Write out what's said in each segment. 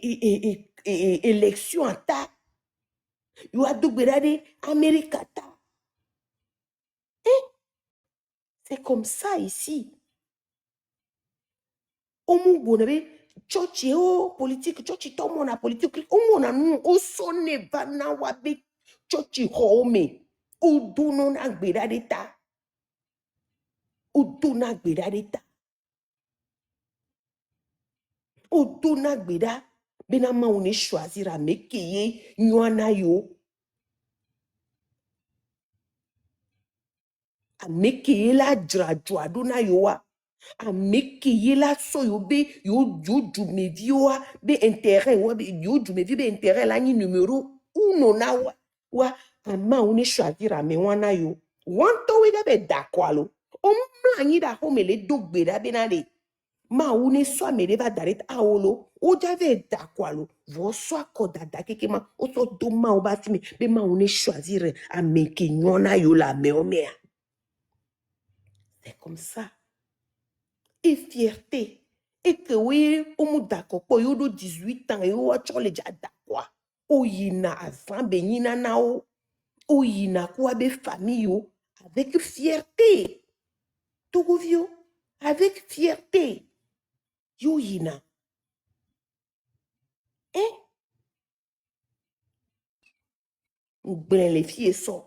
élection à ta. You a doublé Amérique à ta. C'est comme ça ici. Omu bonabe chochi o politique chochi tomo na politique omu na nu o sonne bana wabe chochi home o duno na gbeda deta o duna gbeda deta o duna gbeda bena ma on choisir à mekeye nywana yo a mekeye la dradwa duna yo wa a mekeye la so yo be yo jumevi wa be intérêt wa be yo jumevi be intérêt la ni numéro 1 na wa ama on choisir à me wana yo wanto we da be dakwalo o mla ni da ho mele dogbe da be na de ma une so me va daret aolo o jave dakwalo vo so akoda da keke ma o so do ma o ba timi be ma on choisir à me ke nyona yo la me o me. C'est comme ça. Et fierté. Et que oui, on m'a d'accord, pour yo de 18 ans, yo a chole ja d'accord. O yina avant benina nao. O yina quoi be famille yo avec fierté. Tout vio avec fierté. Yo yina. Hein? Ben les filles sont.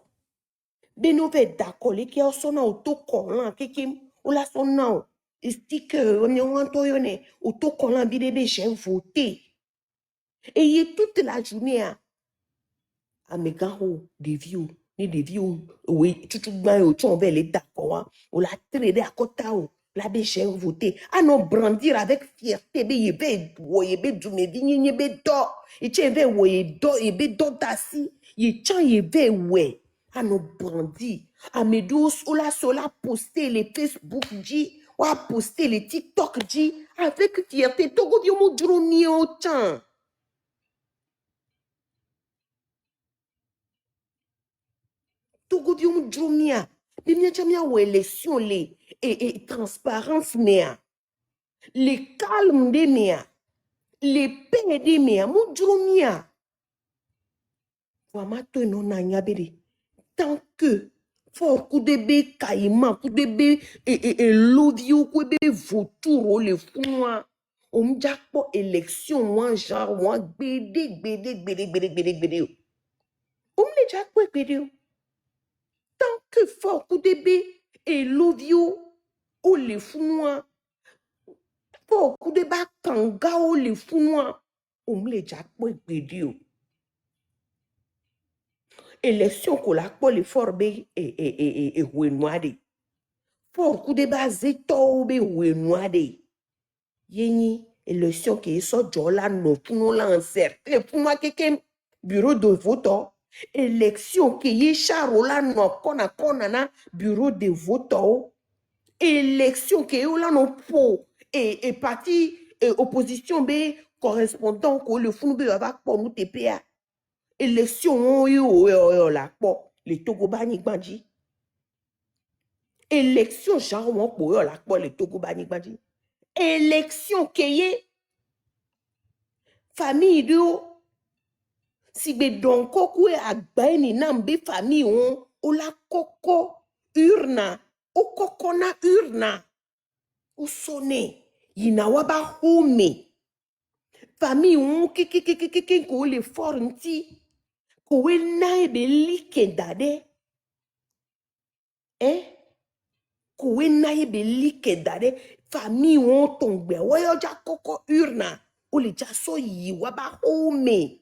Ben nous fait d'accord les qui sont au to collant kekim ou la son non. Sticker on y antoyone au to collant bidebe chef voter. Et y toute la journée à mes gars des vieux ni des vieux oui tout bien au ton bel d'accord ou la traiter à côté la béche voter à non brandir avec fierté be yebe woyebe du me di ni be do et tu be woye do et be do tasi y chan yebe we à non brandir à mes douces ou la sola poster les Facebook dit ou à poster les TikTok dit avec fierté to go bi mo duro ni o chan. Togo bi um dromia bi mi jamia wo élection les et transparence mea les calme de mea les paix de mea mu dromia vraiment to no na nyabere tant que for ku de be kaima ku de be lodi ku be votour le fun o mja po élection moi genre moi gbede o mle ja po gbede tant que fort coup de bé et l'ovio ou les founois fort coup de bas kanga ou les founois on me les jack boy bédio élection qu'on la pour les fort bé et ouenoide fort coup de bas zeto bé ouenoide yeni élection qui est so jola no founo la incertain pour moi quelqu'un bureau de vote élection qui est charola no kona na bureau de vote élection qui est là non pour et parti opposition be correspondant ko le funu be va pour nous TPA élection yo la pour les Togo bani gbandi élection genre mon pour yo la pour les Togo bani gbandi élection qui est famille de si be donc ko agba ni nambe famille on o la koko urna o kokona urna o sonné yina waba home famille on ki ko le fornti ko we na be like dade ko we na be like dade famille on tombe wa yo ja koko urna o le ja so yi waba home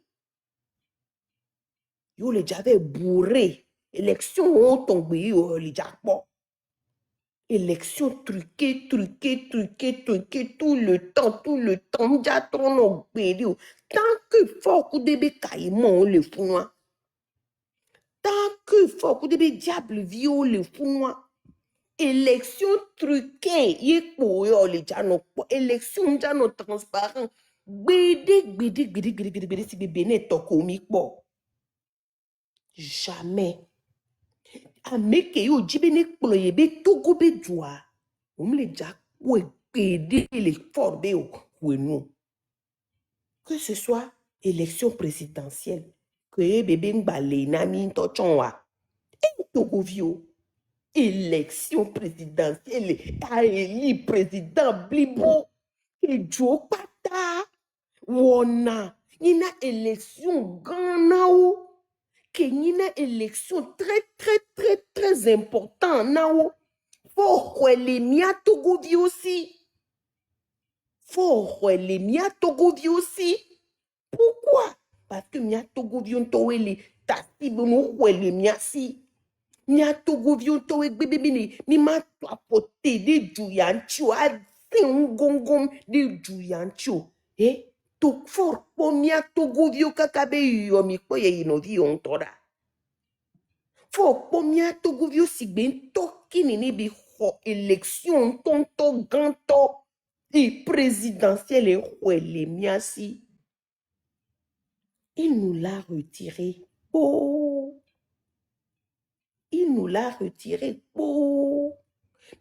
yo le ja ve bourré élection on tombe yo le ja po élection truquée tout le temps déjà trop no bédio tant que fort coup de bé caïman le founois tant que fort coup de bé diable vio le founois élection truquée yé pour yo le jano élection jano transparent bédé si bébé n'est pas comique jamais ameke yo jibe ne kpolo ye be togo be dua omle ja we pede le fort be o wenu que ce soit élection présidentielle, que bébé m'balé nami tochonwa, Togovio, élection présidentielle, a élu président Blibo, et Joe Pata, Wona, il y a élection Ganao, qu'il y a élection très important, Nao, faut les mia Togovio aussi. Faut les mia Togovio aussi. Pourquoi? Parce que mia Togovio toele tasi bono les mia si. Mia Togovio towe bebebini mi ma tapote de juyancho a un gongom de juyancho. To for po mia Togovio kakabe yomi ko ye inovi on tora. For po mia Togovio sigben tokini ni bi ho élection tonto ganto. Et présidentielle et les miasi. Il nous l'a retiré. Oh! Il nous l'a retiré. Oh!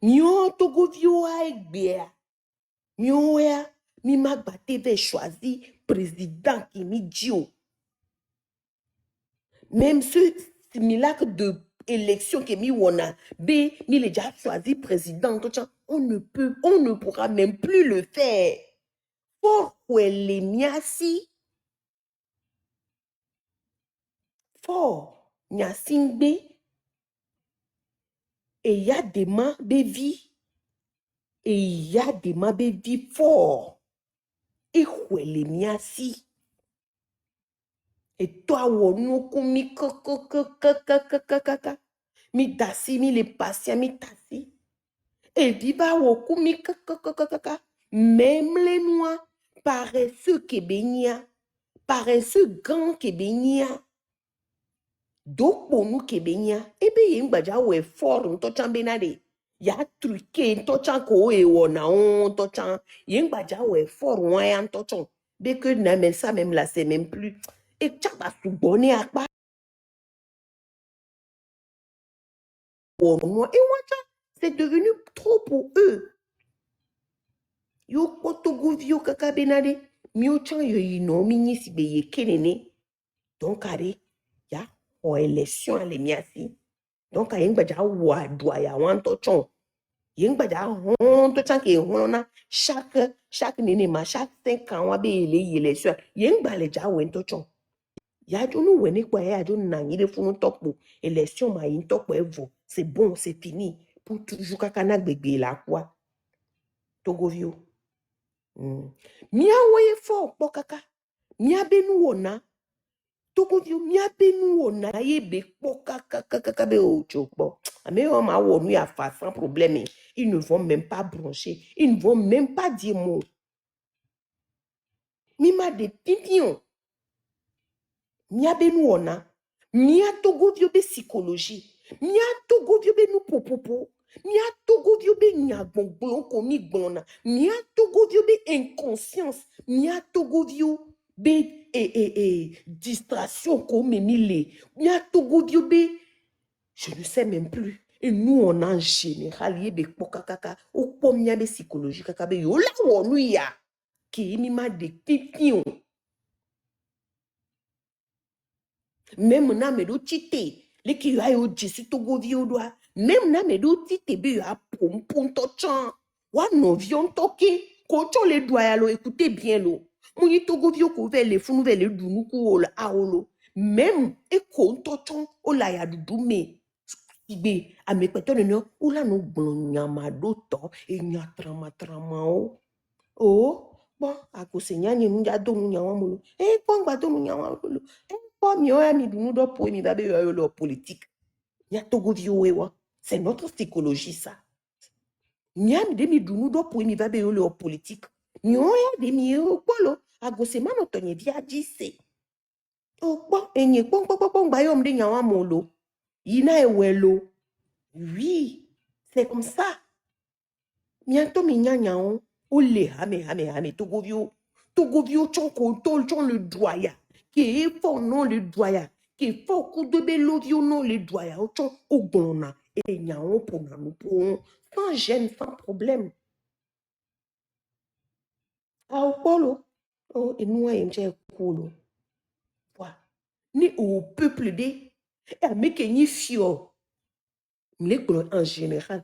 Mio togovio a egbea. Mio ea, mi magbate ve choisi président qui mi dio. Même ce simulacre de élection que mi wona, B, mi le déjà choisi président. On ne pourra même plus le faire. Pour les miasi. Fort, nyasingbe, et il y a des mains de vie, et il y a des mains de vie fort, et les miasi. Et toi, on mi mi dasi, mi le patient, mi tasi. Et viva woku mi même les noirs, paresseux kebenia, paresseux gants kebenia. Donc, pour nous, Kébénia, et bien, il y a un fort, un tochan benade. Il y a truqué, un tochan ko e wona, un tochan. Il y a un fort, un tochan. Dès que n'aime ça, même là, c'est même plus. Et tu vas se bonner à quoi? Et moi, c'est devenu trop pour eux. Yo, kotogo vio kaka benade. Mio chan yo ino mini si be ye kenene. Donc, allez, ya, o élection à l'émiasi. Donc, il y a un doya, un tochan. Chaque nénéma, chaque 5 ans, on les élections. Yengba le ja wen tochon. Ya jonu wene kwa ya jonu na ngide funu tokpo. Élection ma yin tokpo evo. C'est bon, c'est fini. Pour toujours kakana gbegbe la quoi. Togovio. Mia woye fo pokaka. Mia benu wona. Togovio mia benu wona ye be pokaka be o chokbo. Mais on m'a wonu ya fa sans problème. Ils ne vont même pas broncher. Ils ne vont même pas dire mot. Mima de pipion. Mia benu ona. Mia togo viobe psychologie. Mia togo viobe nou popopo. Mia togo viobe nya gbongbon komi gbona. Mia togo viobe inconscience. Mia togo viobe distraction comme mille. Mia togo viobe je ne sais même plus. Et nous, on a en général, il y a des pokakaka, ou comme il y a des psychologies, kakabe, yo la wonu ya, qui mima de pipion. Même na me do tite, les qui a yo jisi togo vi doa, même na me do tite be yo a pom tochan, wa no vion toke, kocho le doa lo, écoutez bien lo, mouni togo vi ko ve le funu ve le dunu ku o la aolo, même e kon tochan o la ya dudu me. Ibe ame peto no ula no nyama do to e nya trama o bon akosenya ni nja do nya wa mulo e po ngba do nya wa mulo e po mi o ya mi du do po mi ba be yo lo politique nya togo vi o wa c'est notre psychologie ça nya mi de mi du do po mi ba be yo lo politique mi o ya de mi o polo agosema no to nye bi ajise o po enye pon ngba yo mde nya wa mulo yina ewelo. Oui, c'est comme ça. Bientôt, mignagnan, ou les hame, togovio, chonko, tolchon le doya, qui est fort non le doya, qui est fort coup de belovio non le doya, au chon, au gona, et nyan pour nous, sans gêne, sans problème. Ah, au polo, Oh, et nous, il y a cool. Ni au peuple de, et mais que ni fio, les en général,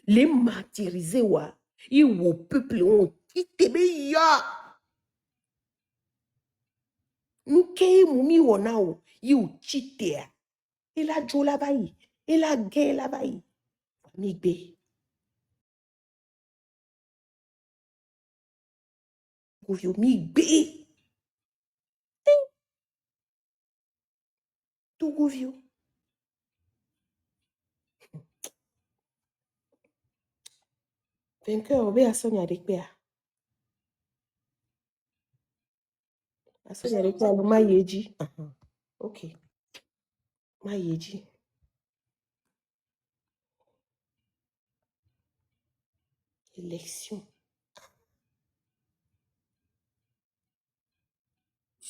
les martyrisés wa, et au peuple on quitté ya. Nous kei mumi wona o, you chité. Et la jo la bayi, et la gay la bayi. Mi be. Gouvio mi be. Tout gouvio. Vainqueur, obe a sonya de pea. A sonya de pea, ma yeji. Ok. Ma yeji. Élection.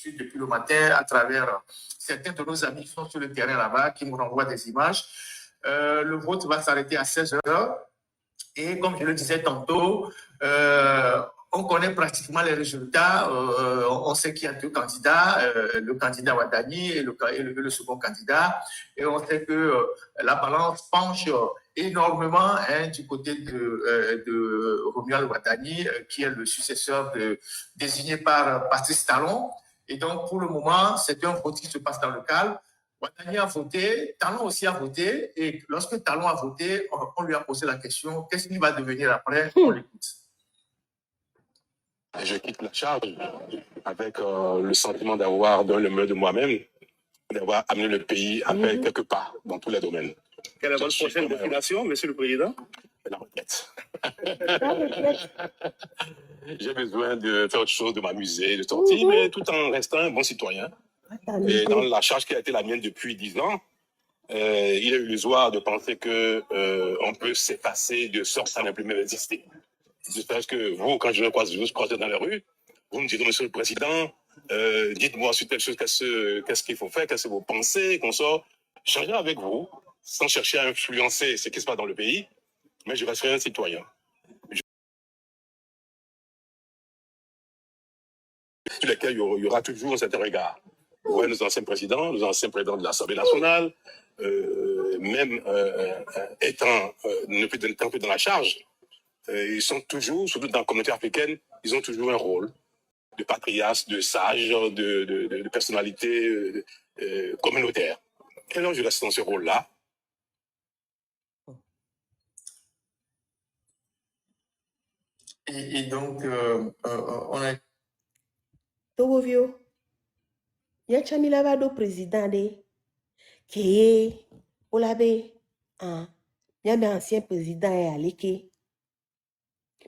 Depuis le matin, à travers certains de nos amis qui sont sur le terrain là-bas, qui nous renvoient des images. Le vote va s'arrêter à 16h. Et comme je le disais tantôt, on connaît pratiquement les résultats. On sait qu'il y a deux candidats, le candidat Ouattani et le second candidat. Et on sait que la balance penche énormément du côté de Romuald Ouattani, qui est le successeur désigné par Patrice Talon. Et donc, pour le moment, c'est un vote qui se passe dans le calme. Ouattani a voté, Talon aussi a voté, et lorsque Talon a voté, on lui a posé la question, qu'est-ce qu'il va devenir après? On l'écoute. Je quitte la charge avec le sentiment d'avoir donné le meilleur de moi-même, d'avoir amené le pays à faire quelque part dans tous les domaines. Quelle est votre prochaine destination, Monsieur le Président? La retraite. J'ai besoin de faire autre chose, de m'amuser, de sortir, mais tout en restant un bon citoyen. Et dans la charge qui a été la mienne depuis 10 ans, il est illusoire de penser que on peut s'effacer de sorte à ne plus même exister. J'espère que vous, quand je vous croise dans la rue, vous me direz, Monsieur le Président, dites-moi sur telle chose, qu'est-ce qu'il faut faire, qu'est-ce que vous pensez, qu'on sort. Changer avec vous, sans chercher à influencer ce qui se passe dans le pays, mais je resterai un citoyen. Sur lesquels il y aura toujours un certain regard. Ouais, nos anciens présidents de l'Assemblée nationale, même ne plus dans la charge, ils sont toujours, surtout dans la communauté africaine, ils ont toujours un rôle de patriarche, de sage, de personnalité communautaire. Et alors je reste dans ce rôle-là. Et donc, on a... Togovio. Yacha milavado président de. Keye. Olabe. Yabe ancien président et aleke.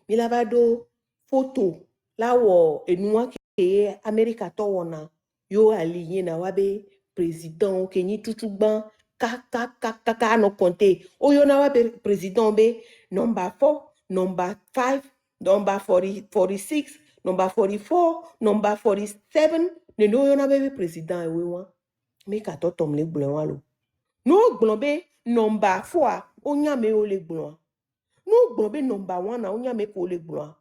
Milavado photo. Là où enua keye America towona. Yo aligné na wabe président kenyi tutuban. Kaka no konte. Oyo na wabe président be. Number 4, number 5, number 46, number 44, number 47. Neno yo na bebe président ewe wan. Me kato tom le gblen wan lo. No gblen be number 4 onya me o le gblen. No gblen be number 1 na onya me ko le gblen.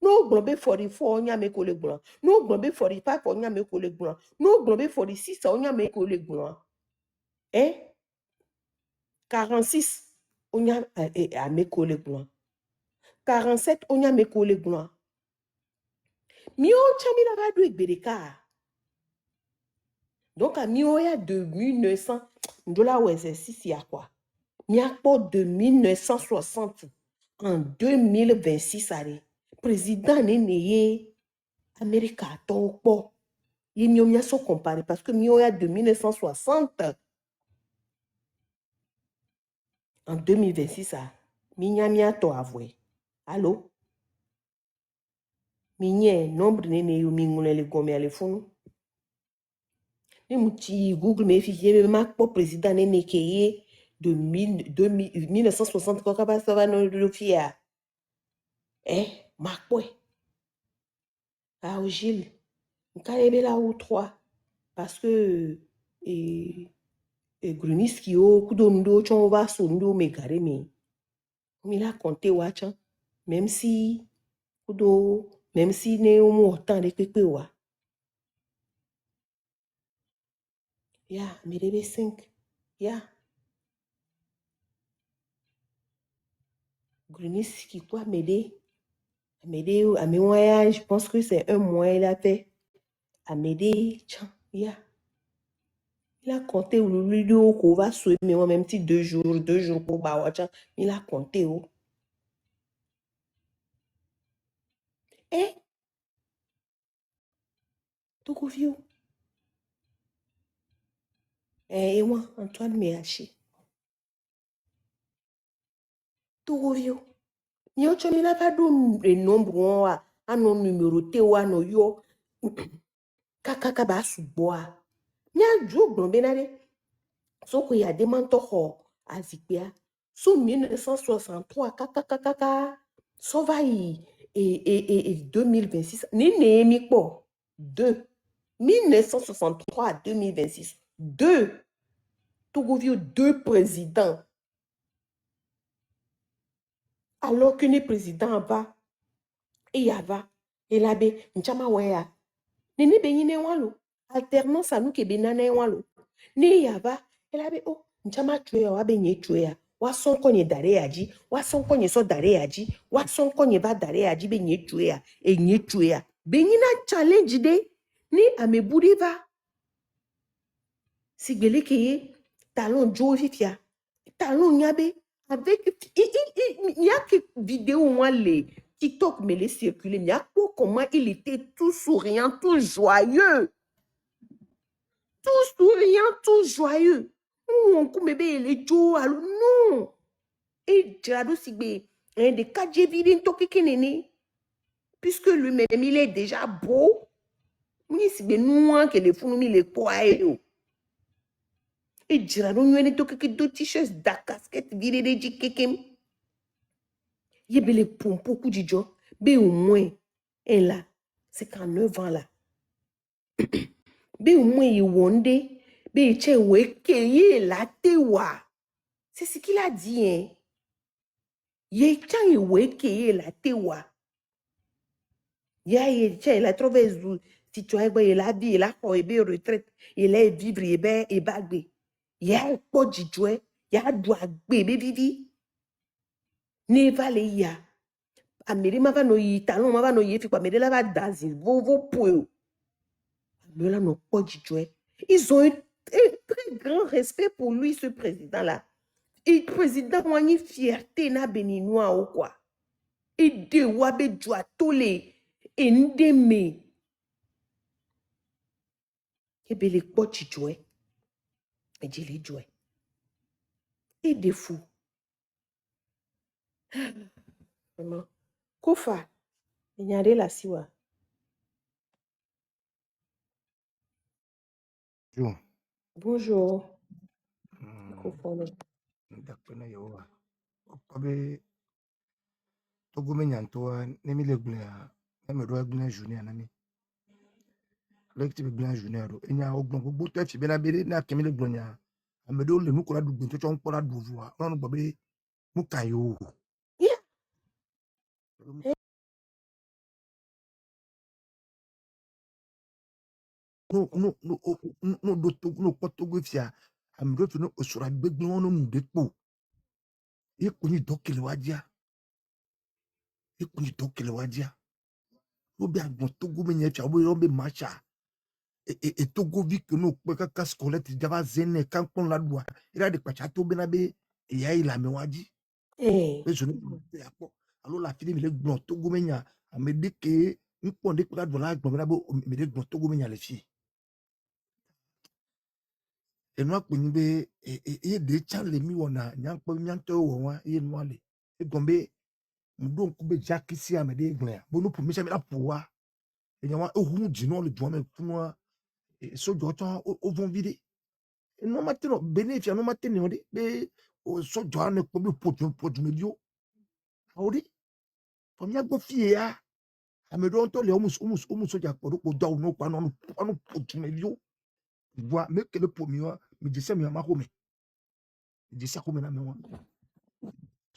No gblen be 44 onya me ko le gblen. No gblen be 45 onya me ko le gblen. No gblen be 46 onya me ko le gblen. 46 onya a me ko le gblen. 47 onya me ko le gblen. Mio chami la va do ekbereka. Donc, à Mioya de 1900, $, ouais, c'est 6, il y a quoi? Miakpo de 1960 en 2026, allez. Président n'est Amérique à ton pot. Il n'y a pas comparé parce que Mioya de 1960 en 2026, Minya to avoué. Allô? Minya, nombre n'est pas le gomme à l'effort. Google me fichier ma président n'est qu'ayé de 1960 quand ça va nous le fier. Marc ah Gilles quand il est là ou 3 parce que Grunis qui au kudondo chon va sondo me garé mais il a compté watch même si kudo Même si ne omo autant de pepe wa. Ya, Amédée B5. Ya. Grenis qui quoi, Amédée? Amédée, Amédée, je pense que c'est 1 mois, il a fait. Amédée, tiens, ya. Il a compté le vidéo qu'on va souhaiter, mais moi, même si 2 jours pour Bawacha, il a compté. Eh? Tout vieux. Eh, et moi, Antoine Méhaché. Tout vieux. Il n'a pas de nombre, un nom numéroté ou un yo. Kaka ba suboa. Nya jo benade. So qu'il y a des mentors à Zikbea. Sous 1963, kaka. So va et 2026. Ni Némi po. 2. 1963 à 2026. 2. Togo vieux 2 présidents. Alors que les présidents va. Et yava. Et là, n'chama wea. Nini benyine walo. Alternance à nous qui benane walo. Ni yava. Et là, oh, n'chama tuya wa benye tuya. Wa son konye dare yaji. Wa son konye so dare yaji. Wa son konye ba dare yaji benye tuya. Et nye tuya. Benyina challenge de. Ni amebudi va. Si gbele keye. Talon jo vifia. Talon nyabe. Avec. Il y a que vidéo moi les. TikTok me les circuler. Il y a comment il était tout souriant, tout joyeux. Tout souriant, tout joyeux. Non. Et Gerardo Sigbe, un des 4 vidéos puisque lui-même, il est déjà beau. Mais c'est nous que les fous, les poils. Et Gerardo, nous avons deux t-shirts, des casquettes, vidéo de Jikékem. Il y a les pompons, coup de job. Mais au moins, et là, c'est qu'en 9 ans là. Mais au moins, il wonde. Mais il tient weke la tewa. C'est ce qu'il a dit, hein. Il tient weke la tewa. Il a trouvé si tu as il a dit, il a fait retraite, il a vivre, il bagbe. Il a pas de joie, il a droit bébé vivi. Ne va le ya. Amélie m'a va no yi, talon m'a va no yi, fi quoi, Amélie la va dazi, vos poux. Amélie la no pas de joie. Ils ont un très grand respect pour lui, ce président-là. Et le président, moi, une fierté na béninois ou quoi. Et de wabe joie tous les endémés. Et bien, les potes jouaient. Et je les jouais. Et des fous. Vraiment. Kofa. Il y a la siwa. Bonjour. Kofa. Dakpena yowa. Okabe Togo menyantoa nemi leglea nemi do eglea junior nami. Lekti beglea junior do enya ogbon gbogbo te fi bena bere na kemi leglonya. Amedo le nukola du gbin to chon pola du voa. Onu gbabe mukayo. Yeah. No do to no Togo fia. Amedo fi no osura gbegbe won no ndepo. Ekuni dokele wajia. Ekuni dokele wajia. Obi agbon Togo menye fia obi macha. Et Togo vi que nous peut qu'à scolaire déjà zene quand on la doit il a des pachato benabe et ya il a mewaji mais je ne peux pas alors la fille me le Togo menya a me dit que une point de quoi de la gbon me le Togo menya les filles et moi ko ni be et de chale mi wona nyam po nyanto wo wa e no ale e gombe mudon ko be jakisi a me de gbon bo no pour me la pouwa et nyama e hu jino le doit me pour et so jotan au vont vider non matino benefia non matino di be so joane ko be potu medio odi to mi agbo fie ya amedo to le omus so ja ko do no pa no potu medio voit me que le pomio me dise mi ma home dise ko me na me wa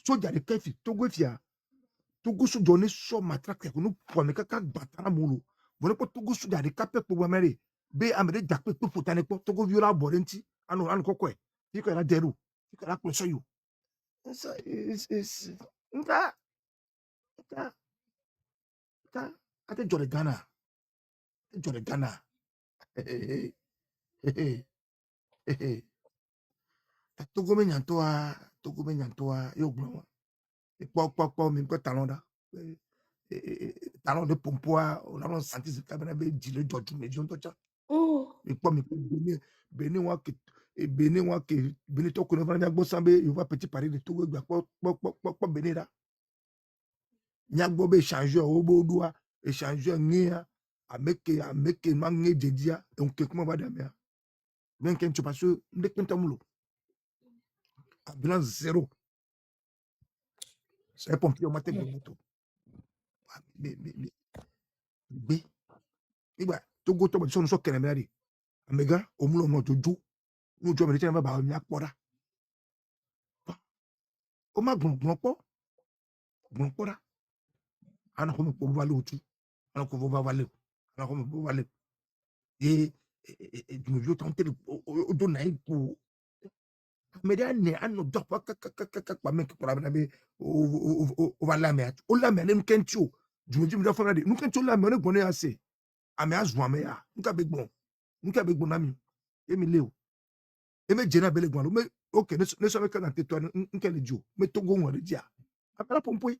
so ja de kefi to go fia Togo su joni so matraque ko no pome kaka batana mulo bone ko togo su da de kape po meri be amede jakpe to potane ko togo viola borenti anu kokko e iko na deru iko na ko so you is nka ate jore Ghana Togo me nyantoa yo glo po mi ko talonda talon de pompoa on a senti ce cabana be dile joju me jonto cha e po mi beni wa ke beni to ko no fana gbo sambe yo va petit Paris de Togo gba po beni da nyagbo be changer o bo doa e changer ngia ameke mangi jedia on ke kuma ba da mea men ken tu parce de pentamulo bilan zéro c'est pompier o mate moto be igba Togo to bo so kere meri amega omulo no joju no jo me te ba mi akpora o ma gbon pora ana ko mi po vale otu ana ko va vale ana ko mi po vale e du jo tante o do na ipo media ne anu do pa me ko ra be o va la me o la me ne nkentio du mi do fona de nkentio la me ne gbon ya se ame azu ame ya nka be gbon na mi emi le o eme jena bele gbon me okay ne so me kan te to nke le jo me Togo won re dia apela pompo.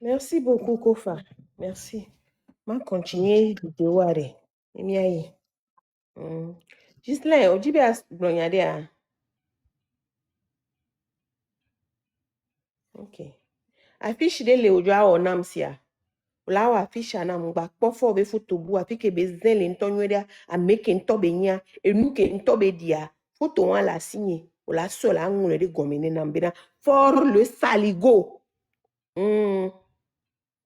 Merci beaucoup, Kofa. Merci. Ma continuer vidéo are. Emi ayi. Gislain, ojibe as blonyade a. Okay. Afishi de le ojo a onam sia. Ola wa afishi ana mugba kpofo be photo bu afike be zen le ntonyo dia a make ntobe nya enuke ntobe dia photo wan la signé ola so la ngule de gomene na mbena for le saligo.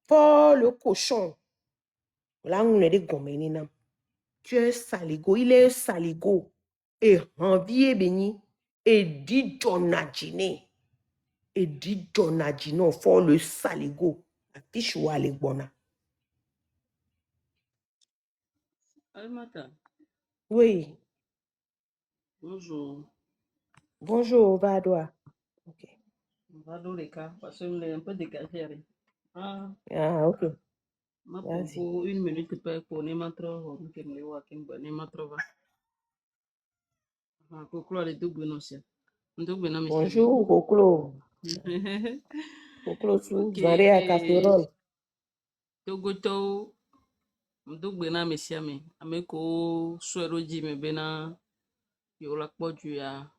For le cochon. Ola ngule de gomene na. Tu es saligo, il est saligo. Et envie béni et dit Jonajine. Et dit Jonajine for le saligo. Affiche ou ale bona. Almata, Oui. bonjour. Bonjour, Badoa. Ok. On va dans les cas parce qu'on est un peu dégagé. Ah, ok. ma Vas-y. pour 1 minute pour ne matro, on peut me voir qu'il ne matro va. Ah, pour clore les deux bonus. Bonjour, Koklo. Koklo sou, Ok, zare à casserole. Togoto, mdougbena messiame, ameko suero jime bena yola podua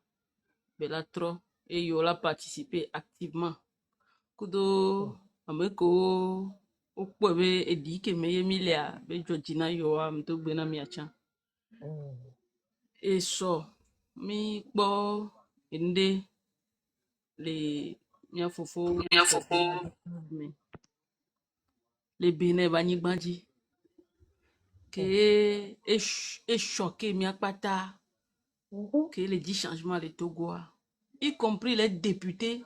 belatro et yola participer activement. Kudo ameko okpebe edike meye milia be Georgina yoa mdougbena miacha. Et so mi kpo ende le mia fofo me le bene bani banji que est choqué mia pata que les 10 changements de Togo, y compris les députés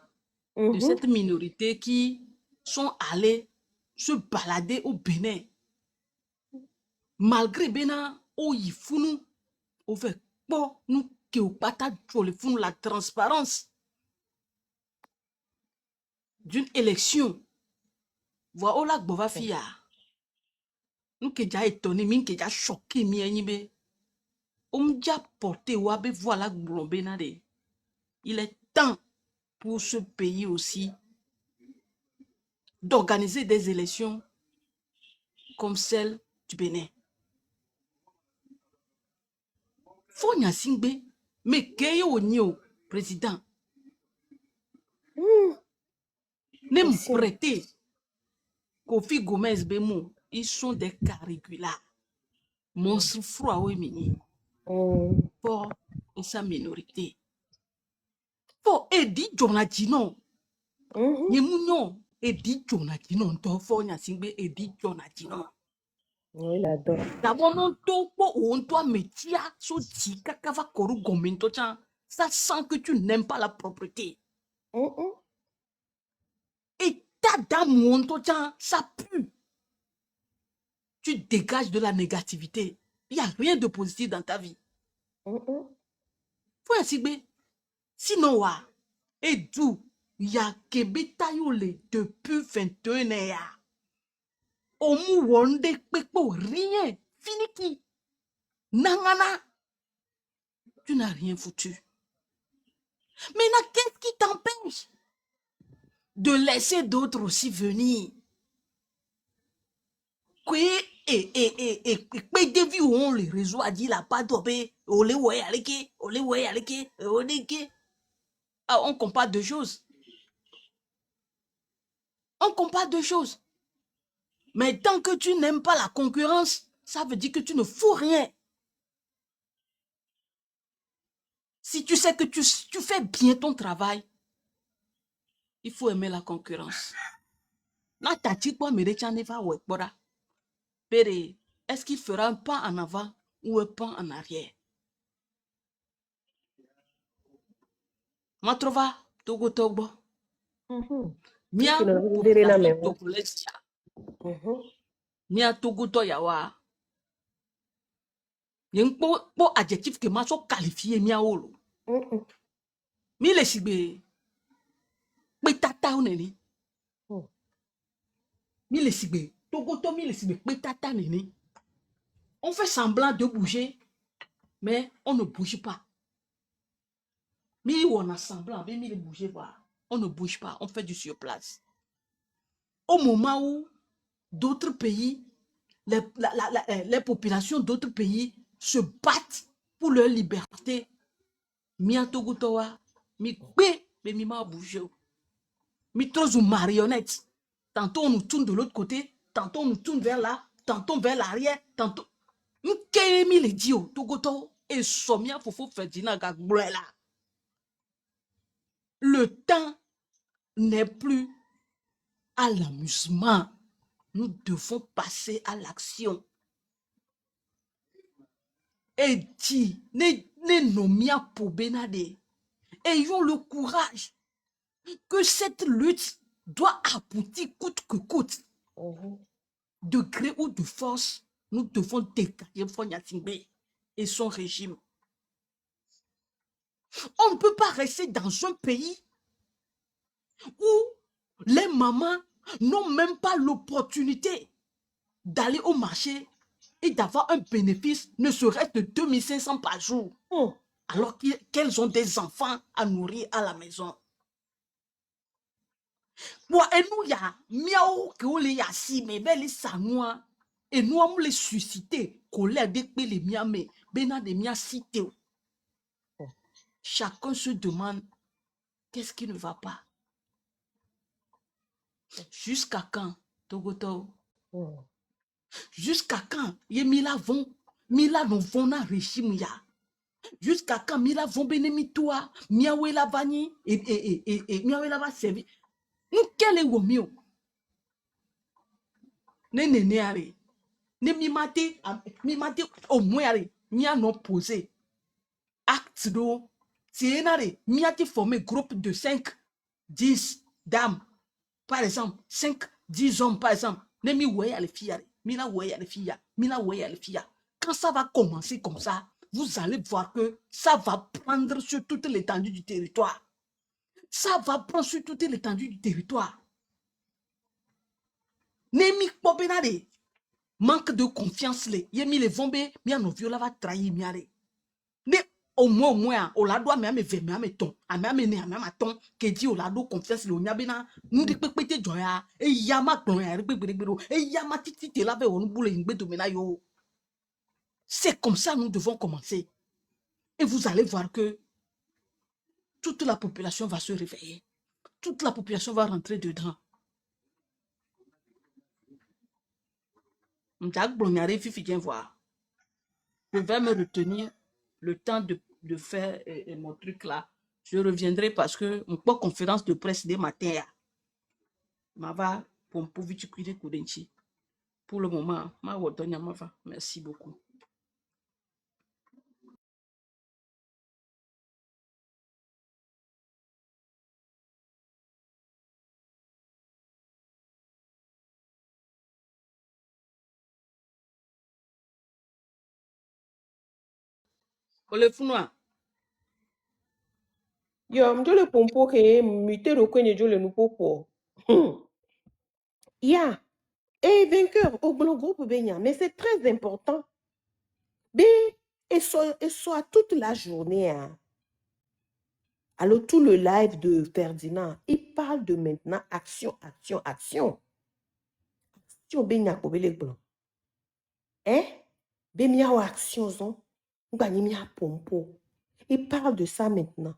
de cette minorité qui sont allés se balader au Bénin malgré Bénin au yifunu au fait bon nous que au pata funu la transparence d'une élection voit au lac Bovafia nous que déjà étonné min que déjà choqué mi enibe on déjà porté ou abe voilà Bénin de il est temps pour ce pays aussi d'organiser des élections comme celle du Bénin. Fonya Singbe, mais qu'est-ce au président? Nem prêter Kofi Gomez Bemo, ils sont des cas réguliers. Monstre froid ou mini. Pour sa minorité. Pour Edi Jonatino. Yemunyo, Edi Jonatino, to Fonya Singbe, Edi Jonatino. Oui, il adore. D'abord, non, on doit métier, so tika kava koru gomento chan. Ça sent que tu n'aimes pas la propreté. l'état d'âme, ça pue. Tu dégages de la négativité. Il n'y a rien de positif dans ta vie. Faut ainsi. Sinon, et d'où il y a Kebetayole depuis 21 ans. Omu wonde pepo, rien. Fini. Nangana. Tu n'as rien foutu. Maintenant, qu'est-ce qui t'empêche de laisser d'autres aussi venir? Et des vues où on les réseaux a dit la pas topé, on compare deux choses. On compare deux choses. Mais tant que tu n'aimes pas la concurrence, ça veut dire que tu ne fous rien. Si tu sais que tu fais bien ton travail, il faut aimer la concurrence. Est-ce qu'il fera un pas en avant ou un pas en arrière? Ma trova Togo Togo. Mia population togolaise. Mia Togo to yawa. Yen po adjectif que ma so qualifié mia olo. Mi le sigbe petata oneni. Mi le sigbe Togo to mi le sigbe petata neni. On fait semblant de bouger, mais on ne bouge pas. Mi on a semblant, mais mi le bouger pas. On ne bouge pas, on fait du sur place. Au moment où d'autres pays, les populations d'autres pays se battent pour leur liberté, mi en Togo towa, mi kwe, mais mi ma bougé. Mi trop une marionnette. Tantôt on nous tourne de l'autre côté, tantôt on nous tourne vers là, tantôt vers l'arrière, tantôt. Mi le dit au Togo to et somia fofo fedina gagbrela. Le temps n'est plus à l'amusement. Nous devons passer à l'action. Et dit, ne nomia pour benade. Ayons le courage que cette lutte doit aboutir coûte que coûte. De gré ou de force, nous devons dégager Fonyatingbe et son régime. On ne peut pas rester dans un pays où les mamans n'ont même pas l'opportunité d'aller au marché et d'avoir un bénéfice ne serait-ce de 2500 par jour, alors qu'elles ont des enfants à nourrir à la maison. Et nous, il y a miaou que on les assis, mais belle sanoua, et nous on les susciter, colère des les miamé, bena de mia cité. Chacun se demande qu'est-ce qui ne va pas. Jusqu'à quand, Togoto? Jusqu'à quand? Ye mila non vont na régime ya. Jusqu'à quand mila vont bénémi toi, miawe la vani, et miawe la va servir. Nous, quel est le mieux? Ne are. Ne mi mate au moins are. Mi a non posé. Acte d'eau. Si en are, mi a te formé groupe de 5, 10 dames. Par exemple, 5, 10 hommes, par exemple. Ne mi oué à les filles. Mi la oué à les filles. Mi la oué à les filles. Quand ça va commencer comme ça, vous allez voir que ça va prendre sur toute l'étendue du territoire. Ça va prendre sur toute l'étendue du territoire. Nemi pobenade. Manque de confiance les. Yemi les vombe, mi an viola va trahir miare. Ne au moins, au la doit me ve me ton, a me ne a me ton, que dit au la do confiance le onyabena, nous de pépété joya, et yama ton ya ribébébéro, et yama titi te lave on boule ingbe de mena yo. C'est comme ça nous devons commencer. Et vous allez voir que toute la population va se réveiller. Toute la population va rentrer dedans. Voir. Je vais me retenir le temps de faire mon truc là. Je reviendrai parce que mon conférence de presse des matins. Pour le moment, merci beaucoup. le funua. Yo, m'jo le pompo ke mute ro kwenye jo le nou popo. Ya. Et vainqueur au grand groupe Benya. Mais c'est très important. Et soit toute la journée. Hein. Alors, tout le live de Ferdinand, il parle de maintenant action, action, action. Action, Benya, kobele blanc. Hein? Benya ou action, zon. Mia pompo. Il parle de ça maintenant.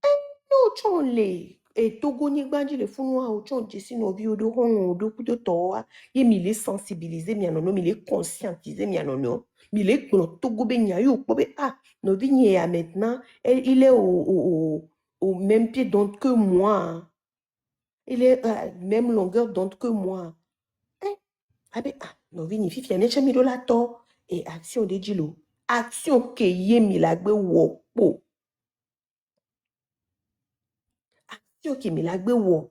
No, chonle. Et Togo ni gbanji le funwa o chon jesi no vi odo hon odo kudo toa. Ye mi le sensibiliser mi anono, mi le conscientiser mi anono. Mi le kono Togo be nya yo pobe ah no vi nye ya maintenant il est au même pied d'onde que moi. Il est à même longueur d'onde que moi. Abe ah no vi ni fifi ane chami do la to et action de djilo. Action ke ye mi la gbe wo po. Qui me l'a wo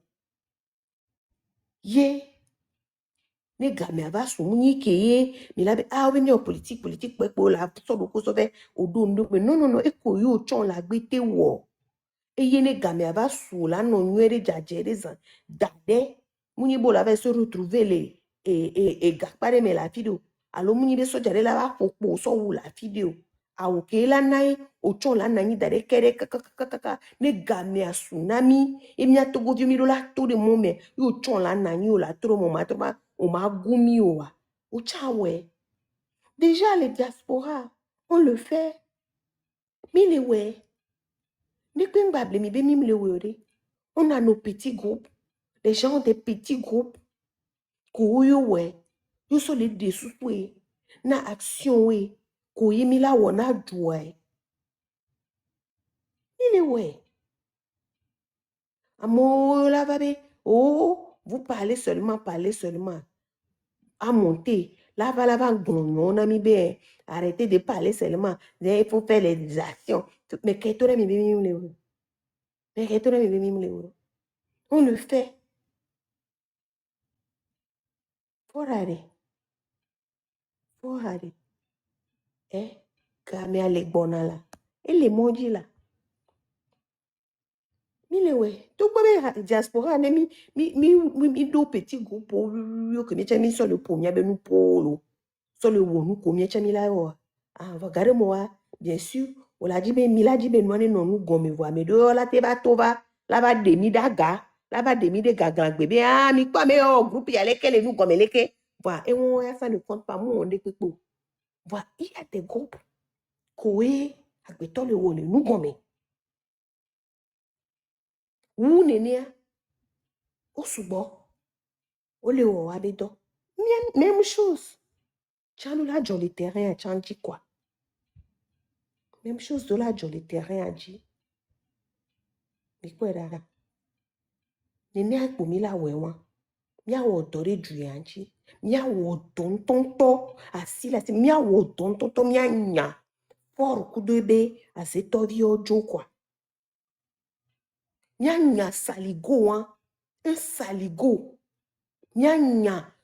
ye ne game ava sumuni ke ye mi la be ah we ni o politique pe la so do ko so fe odo ndo pe non e ko yo chon la gbe te wo e ye ne game ava su la no nwere jajere zan dade muni bo la ve se retrouver les et gakpare me la video alo muni be so jare la ba popo so wu la video awo ke la nai o chon la nani dare kere kaka ne game a tsunami e mi atogo vi mi la to de mome yo chon la nani o la tro mo ma to ma o ma gumi o wa o chawe déjà les diaspora on le fait mi le we ne kwen bable mi be mi le we on a nos petits groupes les gens des petits groupes ko yo we yo so le de souwe na action we ko yi mi la wona joie il est ouais. Amour la babe. Oh, vous parlez seulement. À monter. Là, on a mis bien. Arrêtez de parler seulement. Il faut faire les actions. Mais on le fait. Faut arrêter. Eh, Kamea les bona là. Et les maudits là. Milewe, tout le diaspora, mi do petit groupe, que mi sur le premier, ben nous polo, sur le wonu, comme mi la wa. Ah, regardez-moi, bien sûr, on l'a dit, mais mila dit, ben non, nous gomme voir, mais de la te va tova, là va demi daga, là va demi de gaga, bébé, ah, mi quoi, mais oh, groupe, y a lesquels nous gomme lesquels. Voilà, et ça ne compte pas, moi, on est quelque voilà, il y a des groupes, koé, avec le wonu, nous gomme. Ou nenia, au subo, au le ou abedo. Même chose. Tiens, nous là, dans le terrain, tu en dis quoi? Même chose de là, dans le terrain, a dit. Mais quoi, là? Nenia, pour mi la wewa. Mia wo dore du yanji. Mia wo don tonto. Asi la, mia wo don tonto, mia nya. For kudebe, ase tovi ojo quoi. Mia nya saligo, hein. Un saligo. Mia nya,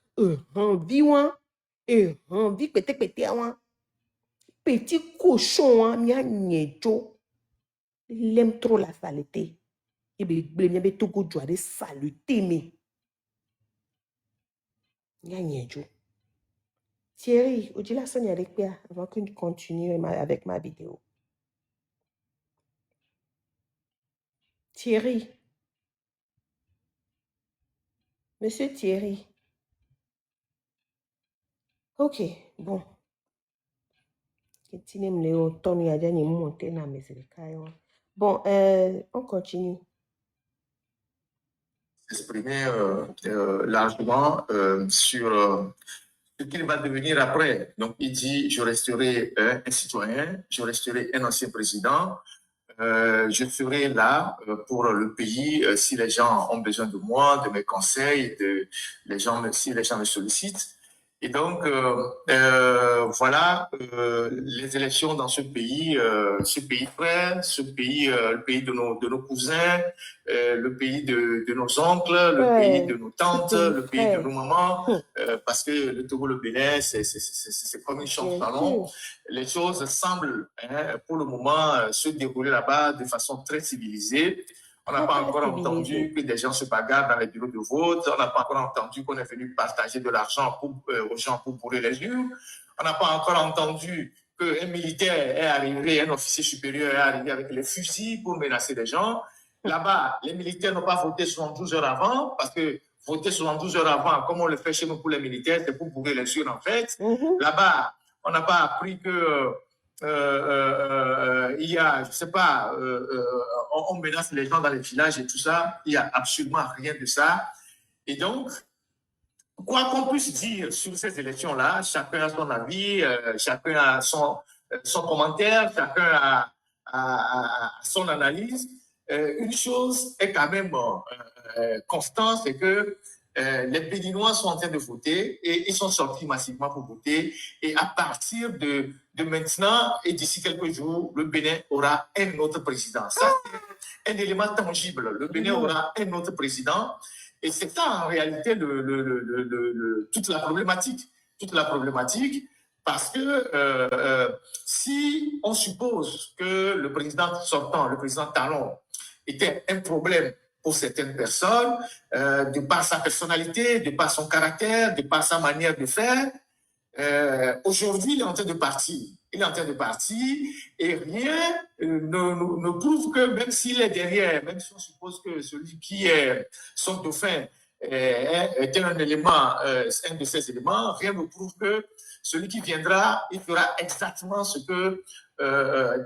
viwan. Vi pété, hein. Petit cochon, hein, mia nyejo. Il aime trop la saleté. Il aime tout go joie de saluter, mais. Mia nyejo. Thierry, on dit la sonne avec toi avant que je continue avec ma vidéo. Thierry. Monsieur Thierry. Ok, bon. Bon, on continue. S'exprimer largement sur ce qu'il va devenir après. Donc, il dit, je resterai un citoyen, je resterai un ancien président, je serai là pour le pays si les gens ont besoin de moi, de mes conseils, si les gens me sollicitent. Et donc, voilà, les élections dans ce pays frère, ce pays, le pays de nos cousins, le pays de nos oncles, le pays de nos tantes, le pays de nos mamans, parce que le Togo, le Bénin, c'est comme une chambre salon. Les choses semblent, pour le moment, se dérouler là-bas de façon très civilisée. On n'a pas encore entendu que des gens se bagarrent dans les bureaux de vote. On n'a pas encore entendu qu'on est venu partager de l'argent aux gens pour bourrer les urnes. On n'a pas encore entendu qu'un militaire est arrivé, un officier supérieur est arrivé avec les fusils pour menacer les gens. Là-bas, les militaires n'ont pas voté 72 heures avant, parce que voter 72 heures avant, comme on le fait chez nous pour les militaires, c'est pour bourrer les urnes en fait. Là-bas, on n'a pas appris que il y a, je sais pas, on menace les gens dans les villages et tout ça. Il n'y a absolument rien de ça. Et donc, quoi qu'on puisse dire sur ces élections-là, chacun a son avis, chacun a son commentaire, chacun a son analyse. Une chose est quand même constante, c'est que les Béninois sont en train de voter et ils sont sortis massivement pour voter. Et à partir de maintenant et d'ici quelques jours, le Bénin aura un autre président. Ça, c'est un élément tangible. Le Bénin aura un autre président. Et c'est ça, en réalité, toute la problématique. Toute la problématique, parce que si on suppose que le président sortant, le président Talon, était un problème pour certaines personnes, de par sa personnalité, de par son caractère, de par sa manière de faire. Aujourd'hui, il est en train de partir. Il est en train de partir et rien ne prouve que même s'il est derrière, même si on suppose que celui qui est son dauphin est un élément, un de ces éléments, rien ne prouve que celui qui viendra, il fera exactement ce que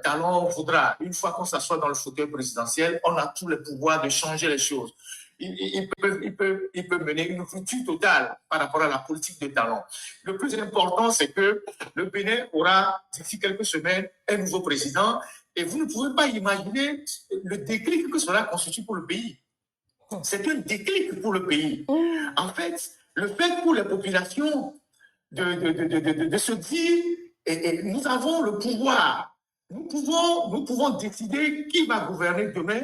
Talon voudra. Une fois qu'on s'assoit dans le fauteuil présidentiel, on a tous les pouvoirs de changer les choses. Il peut mener une rupture totale par rapport à la politique de Talon. Le plus important, c'est que le Bénin aura, d'ici quelques semaines, un nouveau président et vous ne pouvez pas imaginer le déclic que cela constitue pour le pays. C'est un déclic pour le pays. En fait, le fait pour les populations de se dire et nous avons le pouvoir, nous pouvons décider qui va gouverner demain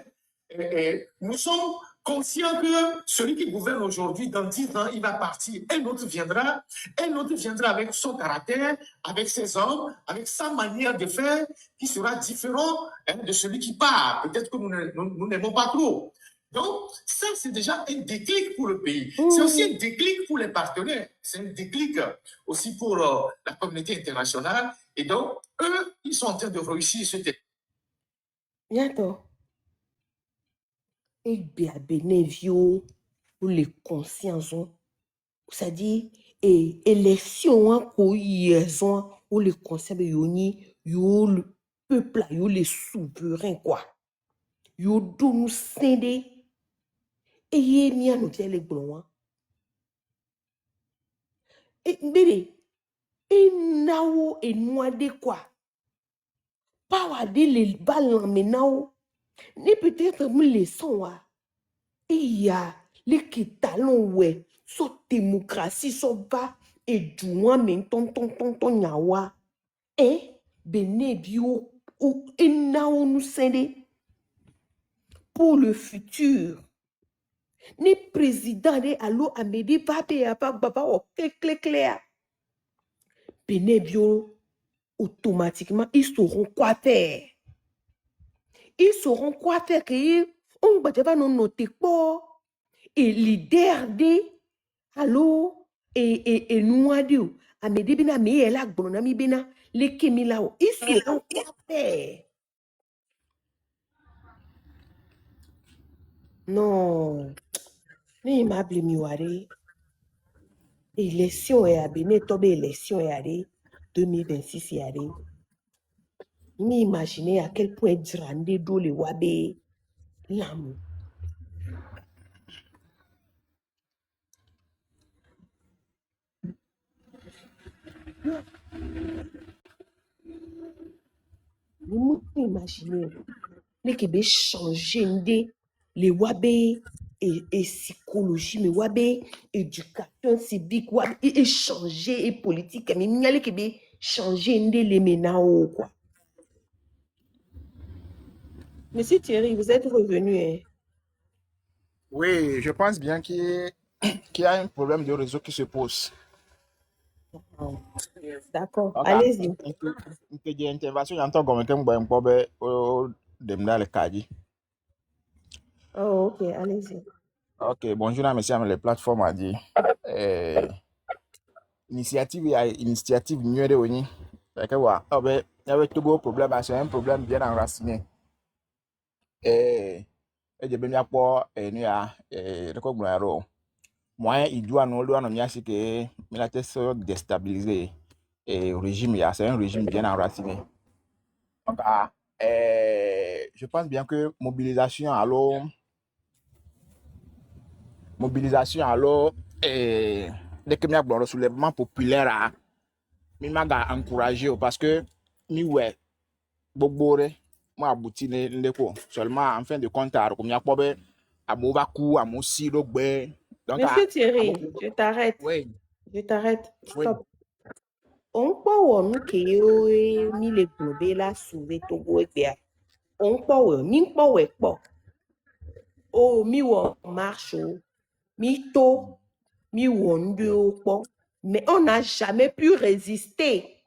et nous sommes conscients que celui qui gouverne aujourd'hui, dans 10 ans, il va partir. Un autre viendra avec son caractère, avec ses hommes, avec sa manière de faire, qui sera différent de celui qui part. Peut-être que nous n'aimons pas trop. Donc, ça, c'est déjà un déclic pour le pays. C'est aussi un déclic pour les partenaires. C'est un déclic aussi pour la communauté internationale. Et donc, eux, ils sont en train de réussir ce déclic. Bientôt. Et bien, bénévio pour les consciences. C'est-à-dire, et élection, pour les consciences, le peuple, les souverains, quoi. Yo do nous sende. Et yé mia nous tient les blancs. Et bébé, et nao et noade quoi. Pas wade les balles maintenant. Ni peut-être me les sons. Et y a les qui talons ouais. So démocratie so ba. Et du moins men ton yawa. Et bene bio ou et nao nous sende. Pour le futur. Ni président de allo amedi pape ya pa baba o clair. Benebio automatiquement ils sauront quoi faire. Ils sauront quoi faire que on va non noter quoi et leader de allo et noadio amedi bina me ela gbona mi bina le kemila o ils sauront quoi faire. Non. Ni ma blimi ware. Élection est à Bénin, tobe élection est à 2026 est à imaginez à quel point Drandé do le wabe l'amour. Vous imaginez les qui be changer les wabe et psychologie, mais wabe éducation civique, wabe échanger et politique, mais il y a qui be changer les ménao quoi. Monsieur Thierry, vous êtes revenu, hein? Oui, je pense bien qu'il y a un problème de réseau qui se pose. D'accord, Ok, allez-y. une intervention, j'entends comme un peu de le cahier. Oh, ok, allez-y. Ok, bonjour, monsieur, les plateformes a dit. Initiative mieux de venir. Il y avait tout beau problème, c'est un problème bien enraciné. Et je vais bien pour nous à recogner moyen il doit nous c'est que il a été déstabilisé et régime c'est un régime bien enraciné. Donc je pense bien que mobilisation dès que le soulèvement populaire mi m'a encouragé parce que mi ouais bobore moi abouti ndeko seulement en fin de compte comme y a pas ben amova coup amosi logbe donc Monsieur Thierry, je t'arrête. oui Je t'arrête. oui Stop. On peut nous que mi le globe la souver Togo et bien. On peut mi pas. Oh, mi wo marche, mi to, mi wondu po. Mais on n'a jamais pu résister.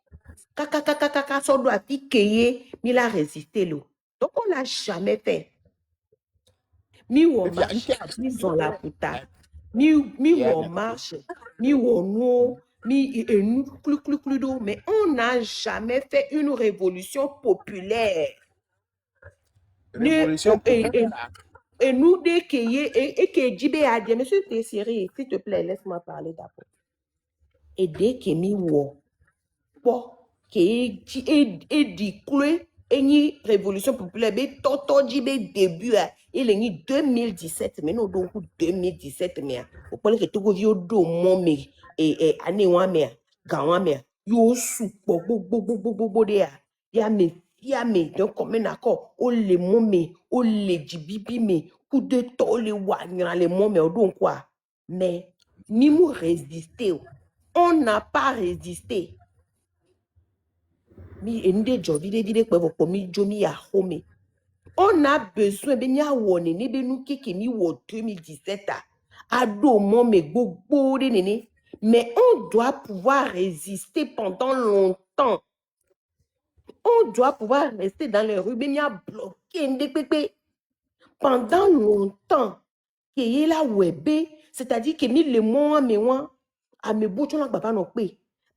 Kaka, ça doit piquer, mi la résister l'eau. Donc on l'a jamais fait. Mi wo marche, mi zon la puta. Mi wo marche, mi wo no, mi nous clou, mais on n'a jamais fait une révolution populaire. révolution populaire. Et nous, dès qu'il y et que Djibé a dit, monsieur Tessiri, s'il te plaît, laisse-moi parler d'abord. Et dès que mi wo, et dit clé, et ni révolution populaire, mais toto Djibé début, il est ni 2017, mais non, donc 2017, mais au point que tu go vio do mon mais, et année one mais, gawa mais, yo sou, bo, de ya me, donc comme un accord, o le momé, o le djibibi me, coup de to le wanyra le momé, donc quoi. Mais, ni mou résister, on n'a pas résisté. Mi ende jo vide kwa mi jo mi ya home. On a besoin de nya wone ne be nou keke mi wo 2017 a do momé gbogbo de nene. Mais on doit pouvoir résister pendant longtemps. On doit pouvoir rester dans les rues, mais bloqué pendant longtemps. C'est-à-dire que les mois, à mes bouts, on a pas non plus.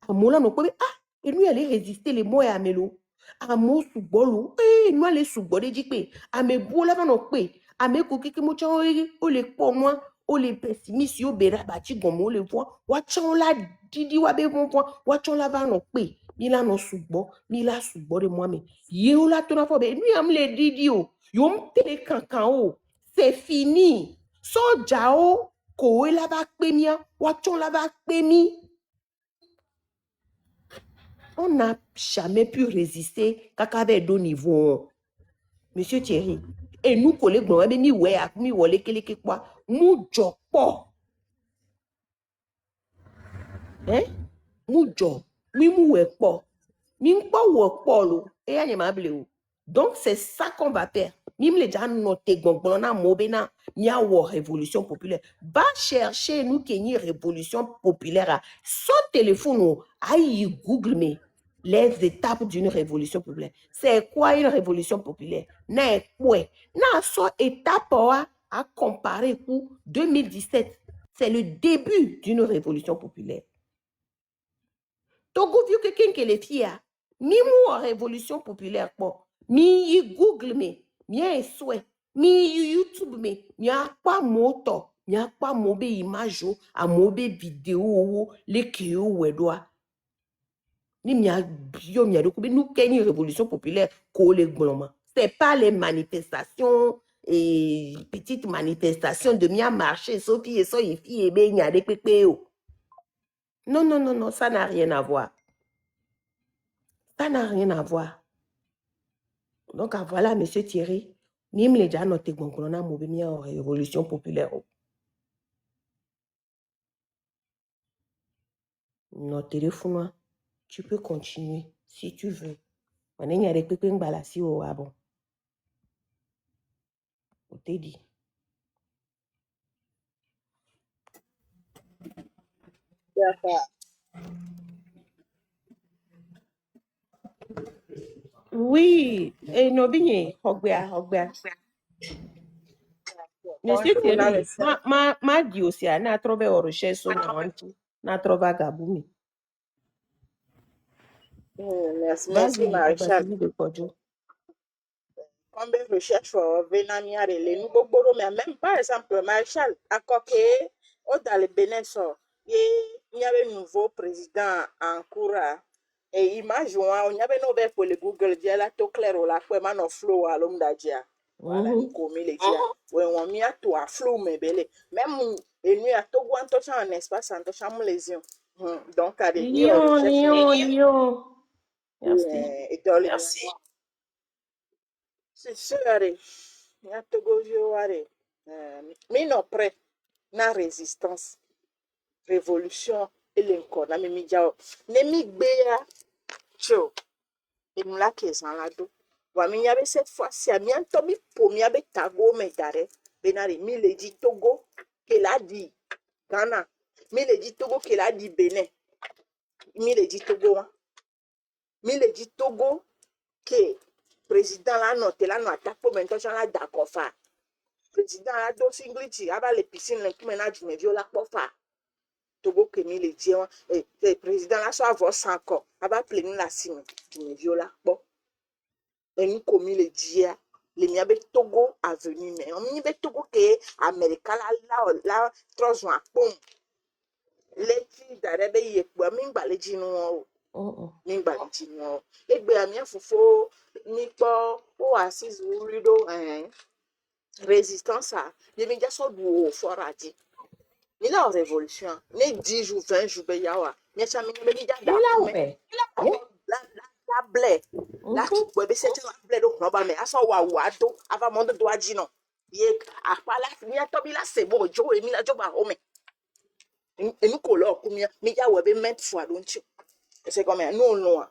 À mon là, non plus. Ah, et nous allons résister les mois à mélo. À mon sous-bolo, nous allons sous-bolo, à mes bouts là, non plus. À mes cookies qui m'ont ou les pour moi, ou les pessimistes, ou les bâtis, comme on les voit. Watchons la didi, ou bien bon point, watchons la va non plus. Mila no sous-bolo, mila sous-bolo, moi, mais. Yo la ton affaire, nous am les didi, yo m'tele kankan, c'est fini. So jao, koe la va kpemia, watchon la va kpemi. On n'a jamais pu résister kakabe do niveau. Monsieur Thierry, et nous collègues, nous avons mis mi wole keleke quoi, mou jopo. Hein? Mou jo, mi mou wepo. Mi mpa wepo lo, et y'a n'yamable ou. Donc c'est ça qu'on va faire. Mim les gens noté gonglona mobena nia wo révolution populaire. Va chercher nous qui une révolution populaire. Son téléphone aïe Google me les étapes d'une révolution populaire. C'est quoi une révolution populaire? Na quoi? Na so étape à comparer pour 2017. C'est le début d'une révolution populaire. Togo vieux quelqu'un qui les fia. Mi mou révolution populaire quoi. Mi Google me. Mien souhait, mi YouTube me, mi a pas moto, mi a pas mobe image a mobe vidéo les kio wedoa. Ni mi a bio mi a de couper nous qu'une révolution populaire collé gloma. C'est pas les manifestations et petites manifestations de mi a marché Sophie et so ifi et ben y a des pépéo. Non, ça n'a rien à voir. Ça n'a rien à voir. Donc voilà, monsieur Thierry. Nim les gens noté qu'on a mobile en révolution populaire. Notre téléphone, tu peux continuer si tu veux. On est avec pépé balasi au bon. On t'a dit. Oui, et no bien, Hogbea. Monsieur Thierry, ma dit aussi, na trouvé au recherche sur na trouvé Gaboumi. Merci, Vas-y, Maréchal. de Kodjo. Combien de recherches venant les nouveaux boros, mais même par exemple, Maréchal, à Coquet, dans le Bénin, il y avait un nouveau président en cours. Et imagine, on y avait nos pour le Google, il y a la tout clair, la quoi, man of flow à l'homme d'Adja. Voilà, nous comme les gens. Oui, on m'y a tout à flou, mais belé. Même, et nous, à tout, on touche un espace, on touche un lésion. Donc, à des Lyon. Merci. Et dans les. C'est sûr, allez. Il y a tout go allez. Mais non, prêt. Na résistance, révolution, et l'encore. Na mimi jao. Nemi gbea. Tcho. Et nous là qui est en la do. Wa mi yabe cette fois-ci. A mi antomi po mi yabe tago me dare. Benari mi le di Togo. Qu'elle a dit Ghana. Mi le di Togo qu'elle a dit Bénin. Mi le di Togo. Mi le di Togo. Que président là noté là nous attaque pour maintenant j'en ai d'accord fa. Président là do singliti aba les piscines les ménage mais viola pour fa. Togo que mi le dit et président là soit avoir 100 encore aba plein la sime mais viola pour. Et nous comme il le dit les miabe Togo avenue mais on mi be Togo que Amérique là 3 ans pom. Les filles d'arebe yekwa mi ngba le ji nu nígbà tí wọn ẹgbẹ àmì àfòfò nípa ó assise wúlídó résistance à yẹmi jásọ du ò fọra di nílẹ̀ ọ̀ révolution ní 10 jours 20 jours bẹ́ẹ̀ yà wá ní ẹ̀ṣá mi ní bẹ́ẹ̀ níjà dà fún mi la blẹ̀ láti pọ̀ ẹbí sẹ́ńtì la blẹ̀ ló kàn bá mi aṣọ wà wà tó avamọ́dọ́ tó wá jìnnà yẹ àpá láti ní ẹtọ́ bí láṣẹ bọ̀ ọjọ́ èmi lájọ́ bá ọmọ èmi kò lọ́ọ̀ kú mi yà wọ̀ ẹbí mẹ́tì fún àdóńtì. C'est comme un non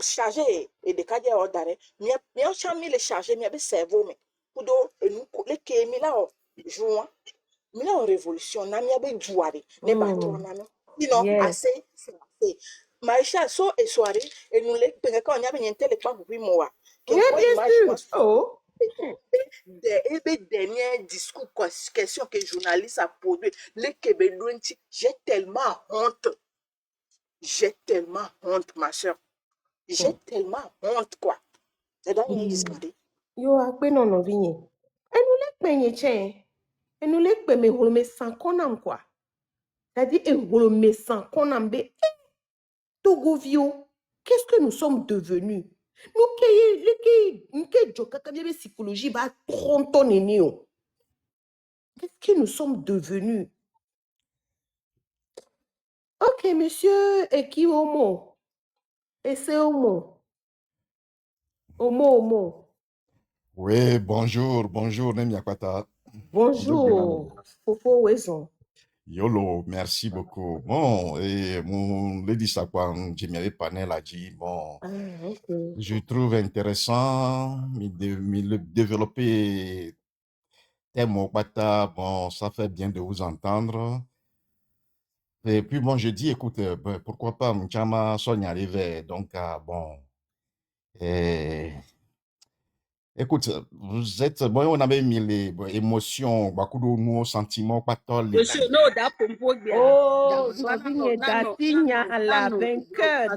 chargé et des cadres au d'arrêt mais on chame les chargés mais avec cerveau mais pour nous les qui mi là joint mi là révolution na mi avec jouari ne bateau na mi sinon assez Maïcha so et soirée et nous les quand on y avait un tel pas pour moi des derniers discours question que journaliste a produit les Québécois j'ai tellement honte. J'ai tellement honte, ma soeur. J'ai tellement honte, quoi. C'est dans une histoire. Yo, à quoi non vigné? Et nous les peignons, tiens. Et nous les peignons, on met sans qu'on a quoi. C'est-à-dire, on met sans qu'on a bé. Togo Vio, qu'est-ce que nous sommes devenus? Nous qui psychologie va trontonner nous. Qu'est-ce que nous sommes devenus? Ok, monsieur, et qui homo? Et c'est homo. Homo. Oui, bonjour, Nemiakwata. Bonjour, Fofo Wezon. Yolo, merci beaucoup. Bon, et mon Lady Sakwan, Jimmy Panel a dit, bon, okay. Je trouve intéressant de développer Temopata, bon, ça fait bien de vous entendre. Et puis, bon, je dis, écoute, pourquoi pas, Mchama Sonia arrivait, donc, bon, écoute, vous êtes, bon, on avait mis les émotions, beaucoup de nos sentiments, pas tant les. Monsieur, non, oh, Datigna à la vainqueur.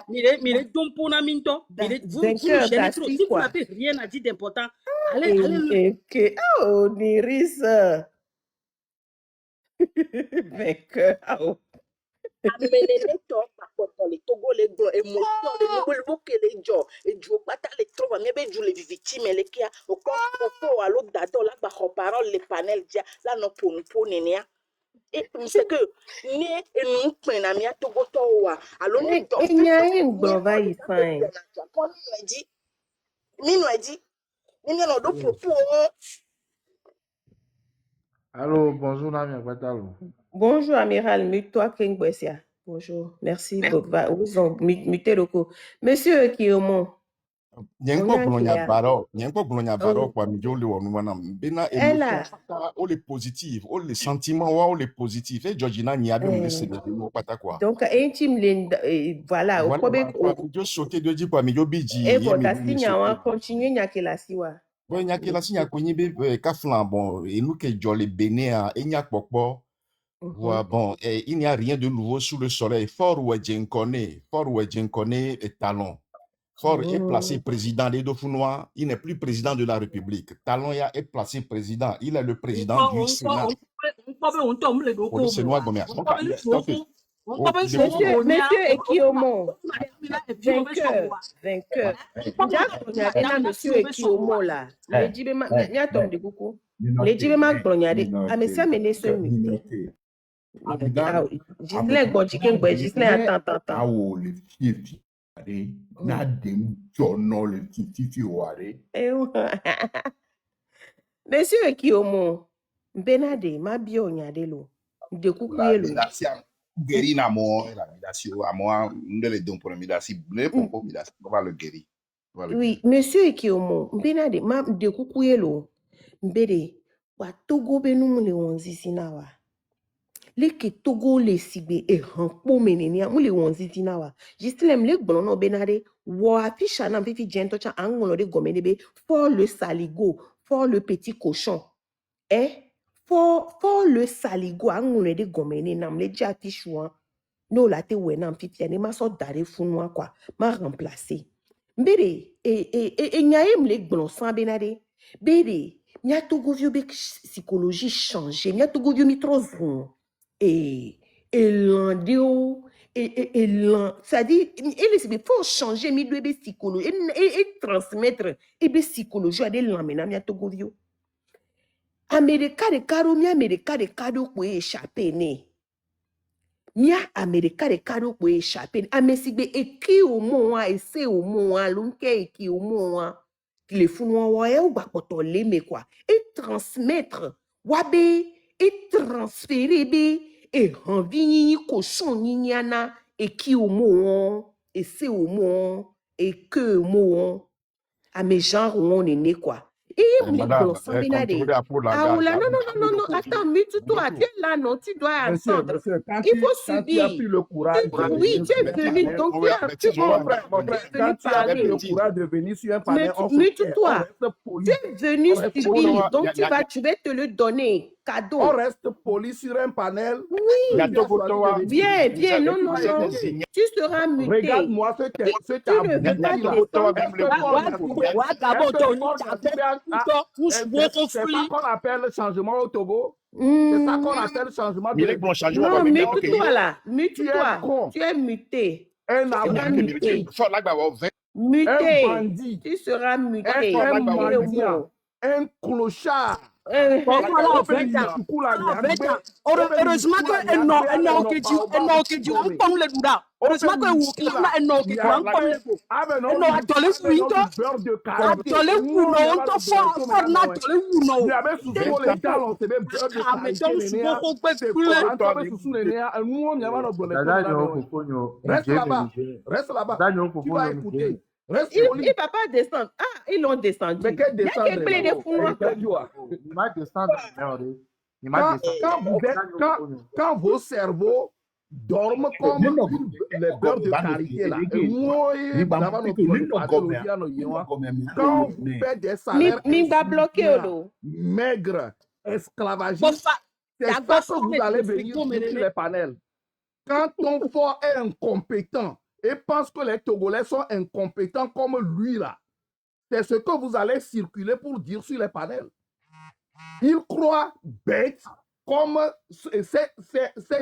Mire, Dompona Minto, vous n'avez rien à dire d'important. Allez. Oh, Niris. Vainqueur. Amenele to papoto le Togo le gros émotion le nouveau que les gens et du pata les trop mais be du les victimes les qui a au corps à l'autre dato là ba parole les panels dia là no pour nenia et c'est que né et nous prena mi Togo to wa alors nous donc il y a un global fine mi no dit On y a l'autre propos. Allô, bonjour, Nami Agbadalo. Bonjour, amiral. Mute-toi, King Bessia. Bonjour. Merci. Mutez le coup. Monsieur Kiomo. Nyenko Bologna Baro, quoi, Mijoli ou Noumanam. Bena Elle émotion, a. ou les positifs, ou les sentiments, ou les positifs. Et Georgina n'y avait pas de pata quoi. Donc, intime, voilà. Au Voilà, Québec, Mijo sauté de dire quoi, Mijo bidji. et pour ta signe, on va continuer, n'y a que la siwa. Bon, n'y a que la signe à Konyibe, Kaflan, bon, et nous que Jolly Bénéa, et n'y a pas bon, il n'y a rien de nouveau sous le soleil. Fort ou Djenkone est talon. Fort est placé président des Dauphinois, il n'est plus président de la République. Talon est placé président, il est le président du Sénat. Monsieur Ekiomo, vainqueur. Monsieur Ekiomo là, les djibema, n'y a tom de beaucoup. Les djibema glonyade, ah mais ça mené ce mité. Gislain Godjiken, Gislain attends. Ah oh, les filles, na dem jono le titi ware. Monsieur Ekiomo, Benade, ma bio nyade lo. De coucouye lo. Guéri na mo la midasio à moi ndele don pour midasi blé pour midasi on va le guérir. Oui, monsieur Ekiomo, Benade, ma de coucouye lo. Mbede, wa Togo benum le wonzi sinawa. Le ke Togo le sibe e hanpo menenia mu le wonzi sinawa. Jislem le gbono Benade, wa afisha na fifi jento cha angolo de gomene be for le saligo, for le petit cochon. For le saligo angolo de gomene nam le ja afishwa. No la te wenam fifi ane ma so dare funwa kwa, ma remplacer. Mbede, nyaem le gbono san Benade. Bede, nya Togo vio be psychologie changer, nya Togo vio mi trop zon. L'andéo, c'est-à-dire, il faut changer mi doit be psychologie, et transmettre, et be psychologie à des lamena nya Togo vio. America de caro, mi America de cado pour échapper, ne. Mia America de cado pour échapper. Amesibe eki au moa, ese au moa, l'unke eki au moa. Les founois ou bakoto leme quoi. Et transmettre, wabe, et transférer be, et renvi cochon niana, eki au moa, ese au moa, et que au moa. À mes genres où on est né quoi. Et madame, non, attends, mute-toi, tu es là, non, tu dois entendre. Il faut subir. Tu as pris le courage. Oui, tu es venu, donc tu es quand tu as pris le courage de venir sur un panel, mute-toi. Tu es venu subir, donc tu vas te le donner, cadeau. On reste poli sur un panel. Oui, viens, non, tu seras muté. Regarde-moi ce que tu c'est ça qu'on appelle changement au Togo. C'est ça qu'on appelle changement de non, mute-toi là. Mute-toi. Tu es muté. Un bandit. Tu seras muté. Un clochard. Heureusement que heureusement que reste là-bas. Tu vas écouter. Il ne va pas descendre. Ah, ils l'ont descendu. Mais quel descendre? Quand vos cerveaux dorment comme les beurres de karité là. Quand vous faites des salaires maigres, esclavagistes, c'est ça que vous allez venir sur les panels. Quand ton fort est incompétent et pense que les Togolais sont incompétents comme lui là, c'est ce que vous allez circuler pour dire sur les panels. Il croit bête comme ces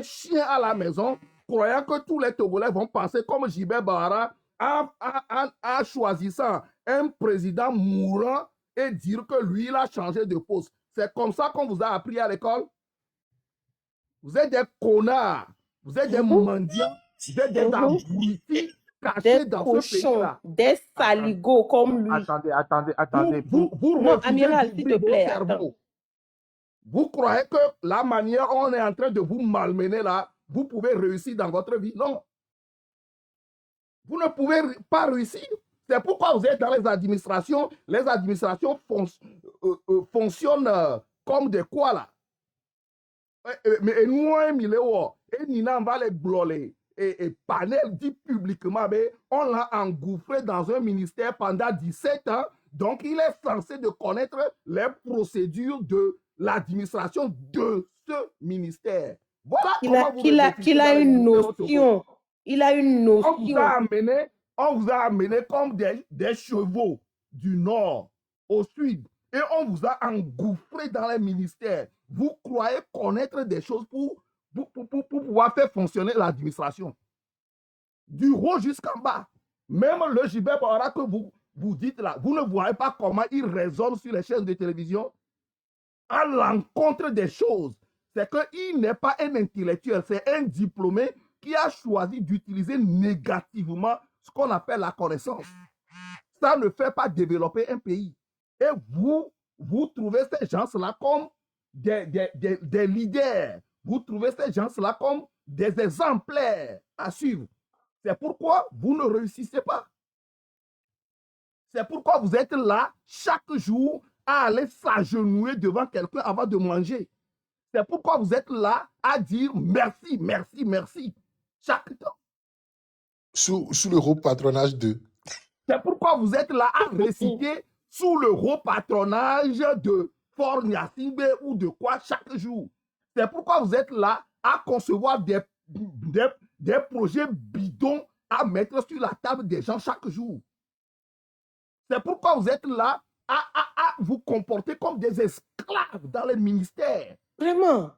chiens à la maison, croyant que tous les Togolais vont penser comme Gilbert Bahara en choisissant un président mourant et dire que lui, il a changé de poste. C'est comme ça qu'on vous a appris à l'école. Vous êtes des connards, vous êtes des mendiants, vous êtes des abrutis caché Des dans ce cochons, pays-là. des saligots comme lui. Attendez. Vous Non, refusez amiral, s'il te d'ouvrir vos plaît, attends. cerveaux. Vous croyez que la manière dont on est en train de vous malmener là, vous pouvez réussir dans votre vie? Non. Vous ne pouvez pas réussir. C'est pourquoi vous êtes dans les administrations. Les administrations fonctionnent comme des quoi là. Mais nous, et Nina va les bloler. Et Panel dit publiquement, mais on l'a engouffré dans un ministère pendant 17 ans. Donc, il est censé de connaître les procédures de l'administration de ce ministère. Voilà comment vous Qu'il a une notion. Il a une notion. On vous a amené comme des chevaux du nord au sud. Et on vous a engouffré dans les ministères. Vous croyez connaître des choses pour pouvoir faire fonctionner l'administration. Du haut jusqu'en bas. Même le Gilbert Baora que vous dites là, vous ne voyez pas comment il résonne sur les chaînes de télévision à l'encontre des choses. C'est qu'il n'est pas un intellectuel, c'est un diplômé qui a choisi d'utiliser négativement ce qu'on appelle la connaissance. Ça ne fait pas développer un pays. Et vous trouvez ces gens-là comme des leaders. Vous trouvez ces gens-là comme des exemplaires à suivre. C'est pourquoi vous ne réussissez pas. C'est pourquoi vous êtes là chaque jour à aller s'agenouiller devant quelqu'un avant de manger. C'est pourquoi vous êtes là à dire merci, merci, merci chaque temps. Sous le haut patronage de... C'est pourquoi vous êtes là à réciter sous le haut patronage de Fort Gnassingbé ou de quoi chaque jour. C'est pourquoi vous êtes là à concevoir des projets bidons à mettre sur la table des gens chaque jour. C'est pourquoi vous êtes là à vous comporter comme des esclaves dans les ministères. Vraiment.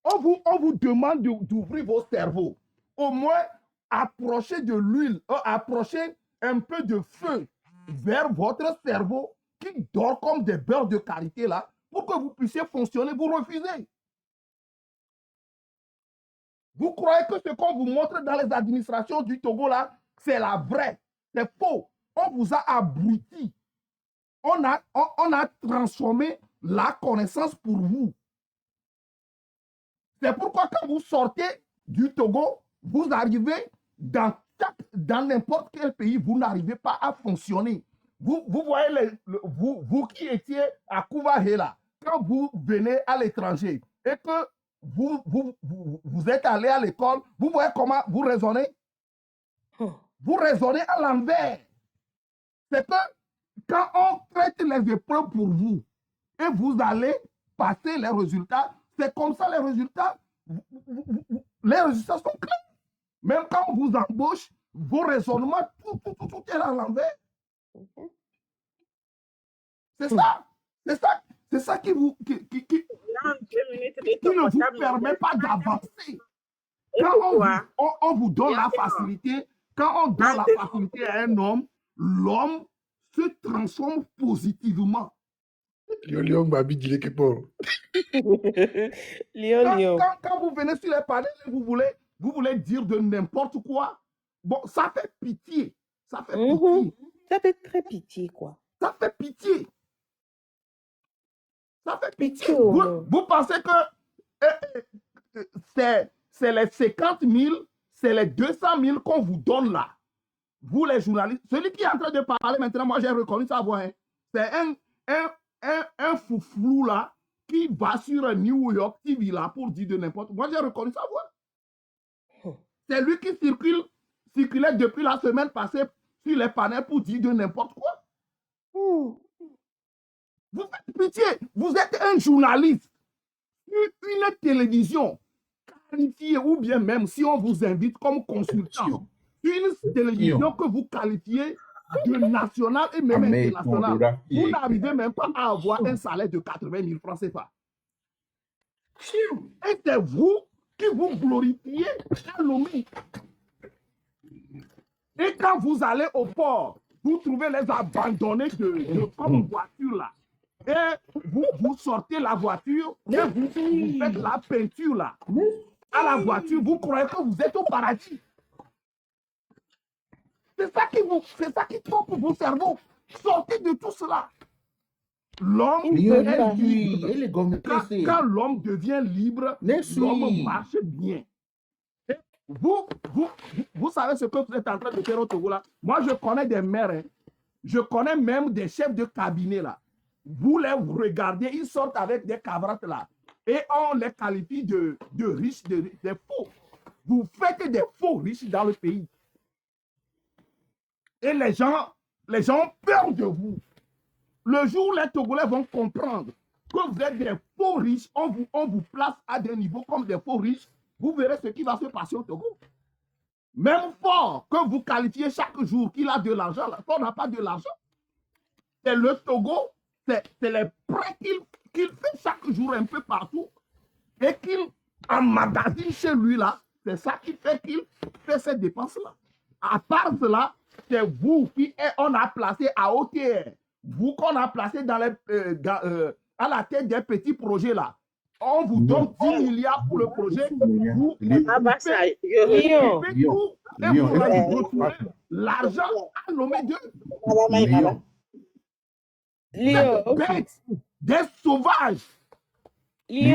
On vous demande d'ouvrir vos cerveaux. Au moins, approchez de l'huile, approchez un peu de feu vers votre cerveau qui dort comme des beurres de karité là, pour que vous puissiez fonctionner. Vous refusez. Vous croyez que ce qu'on vous montre dans les administrations du Togo là, c'est la vraie. C'est faux. On vous a abruti. On a transformé la connaissance pour vous. C'est pourquoi quand vous sortez du Togo, vous arrivez dans n'importe quel pays, vous n'arrivez pas à fonctionner. Vous voyez, vous qui étiez à Kouva-Hela, quand vous venez à l'étranger et que vous êtes allé à l'école, vous voyez comment vous raisonnez? Vous raisonnez à l'envers. C'est que quand on traite les épreuves pour vous et vous allez passer les résultats, c'est comme ça les résultats sont clairs. Même quand on vous embauche, vos raisonnements, tout est à l'envers. C'est ça qui ne vous permet pas d'avancer. Quand on vous donne la facilité, quand on donne la facilité à un homme, l'homme se transforme positivement. Léon Babi dit que pour. Quand vous venez sur les panels, vous voulez dire de n'importe quoi. Bon, ça fait pitié. Ça fait pitié. Ça fait très pitié, quoi. Ça fait pitié. Ça fait pitié. Vous pensez que c'est les 50 000, c'est les 200 000 qu'on vous donne là. Vous, les journalistes, celui qui est en train de parler maintenant, moi j'ai reconnu sa voix. Hein. C'est un fouflou là qui va sur New York TV là pour dire de n'importe quoi. Moi j'ai reconnu sa voix. C'est lui qui circulait depuis la semaine passée sur les panels pour dire de n'importe quoi. Vous faites pitié. Vous êtes un journaliste. Une télévision qualifiée, ou bien même si on vous invite comme consultant, une télévision que vous qualifiez de nationale et même internationale, vous n'arrivez même pas à avoir un salaire de 80 000 francs CFA. Et c'est vous qui vous glorifiez à Lomé. Et quand vous allez au port, vous trouvez les abandonnés comme voiture là. Et vous sortez la voiture et vous faites la peinture là. À la voiture, vous croyez que vous êtes au paradis. C'est ça qui trompe vos cerveaux. Sortez de tout cela. L'homme est libre. Quand l'homme devient libre, l'homme marche bien. Et vous savez ce que vous êtes en train de faire au Togo là? Moi, je connais des maires. Hein. Je connais même des chefs de cabinet là. Vous les regardez, ils sortent avec des cabrates là. Et on les qualifie de riches, des faux. Vous faites des faux riches dans le pays. Et les gens ont peur de vous. Le jour où les Togolais vont comprendre que vous êtes des faux riches, on vous place à des niveaux comme des faux riches, vous verrez ce qui va se passer au Togo. Même Ford, que vous qualifiez chaque jour qu'il a de l'argent, Ford n'a pas de l'argent. C'est le Togo, c'est les prêts qu'il fait chaque jour un peu partout et qu'il emmagasine chez lui là. C'est ça qui fait qu'il fait ces dépenses-là. À part cela, c'est vous qui on a placé à hauteur. Vous qu'on a placé dans à la tête des petits projets là. On vous donne 10 milliards pour le projet. Vous faites tout et vous retournez l'argent à l'homme d'eux. Des sauvages. Des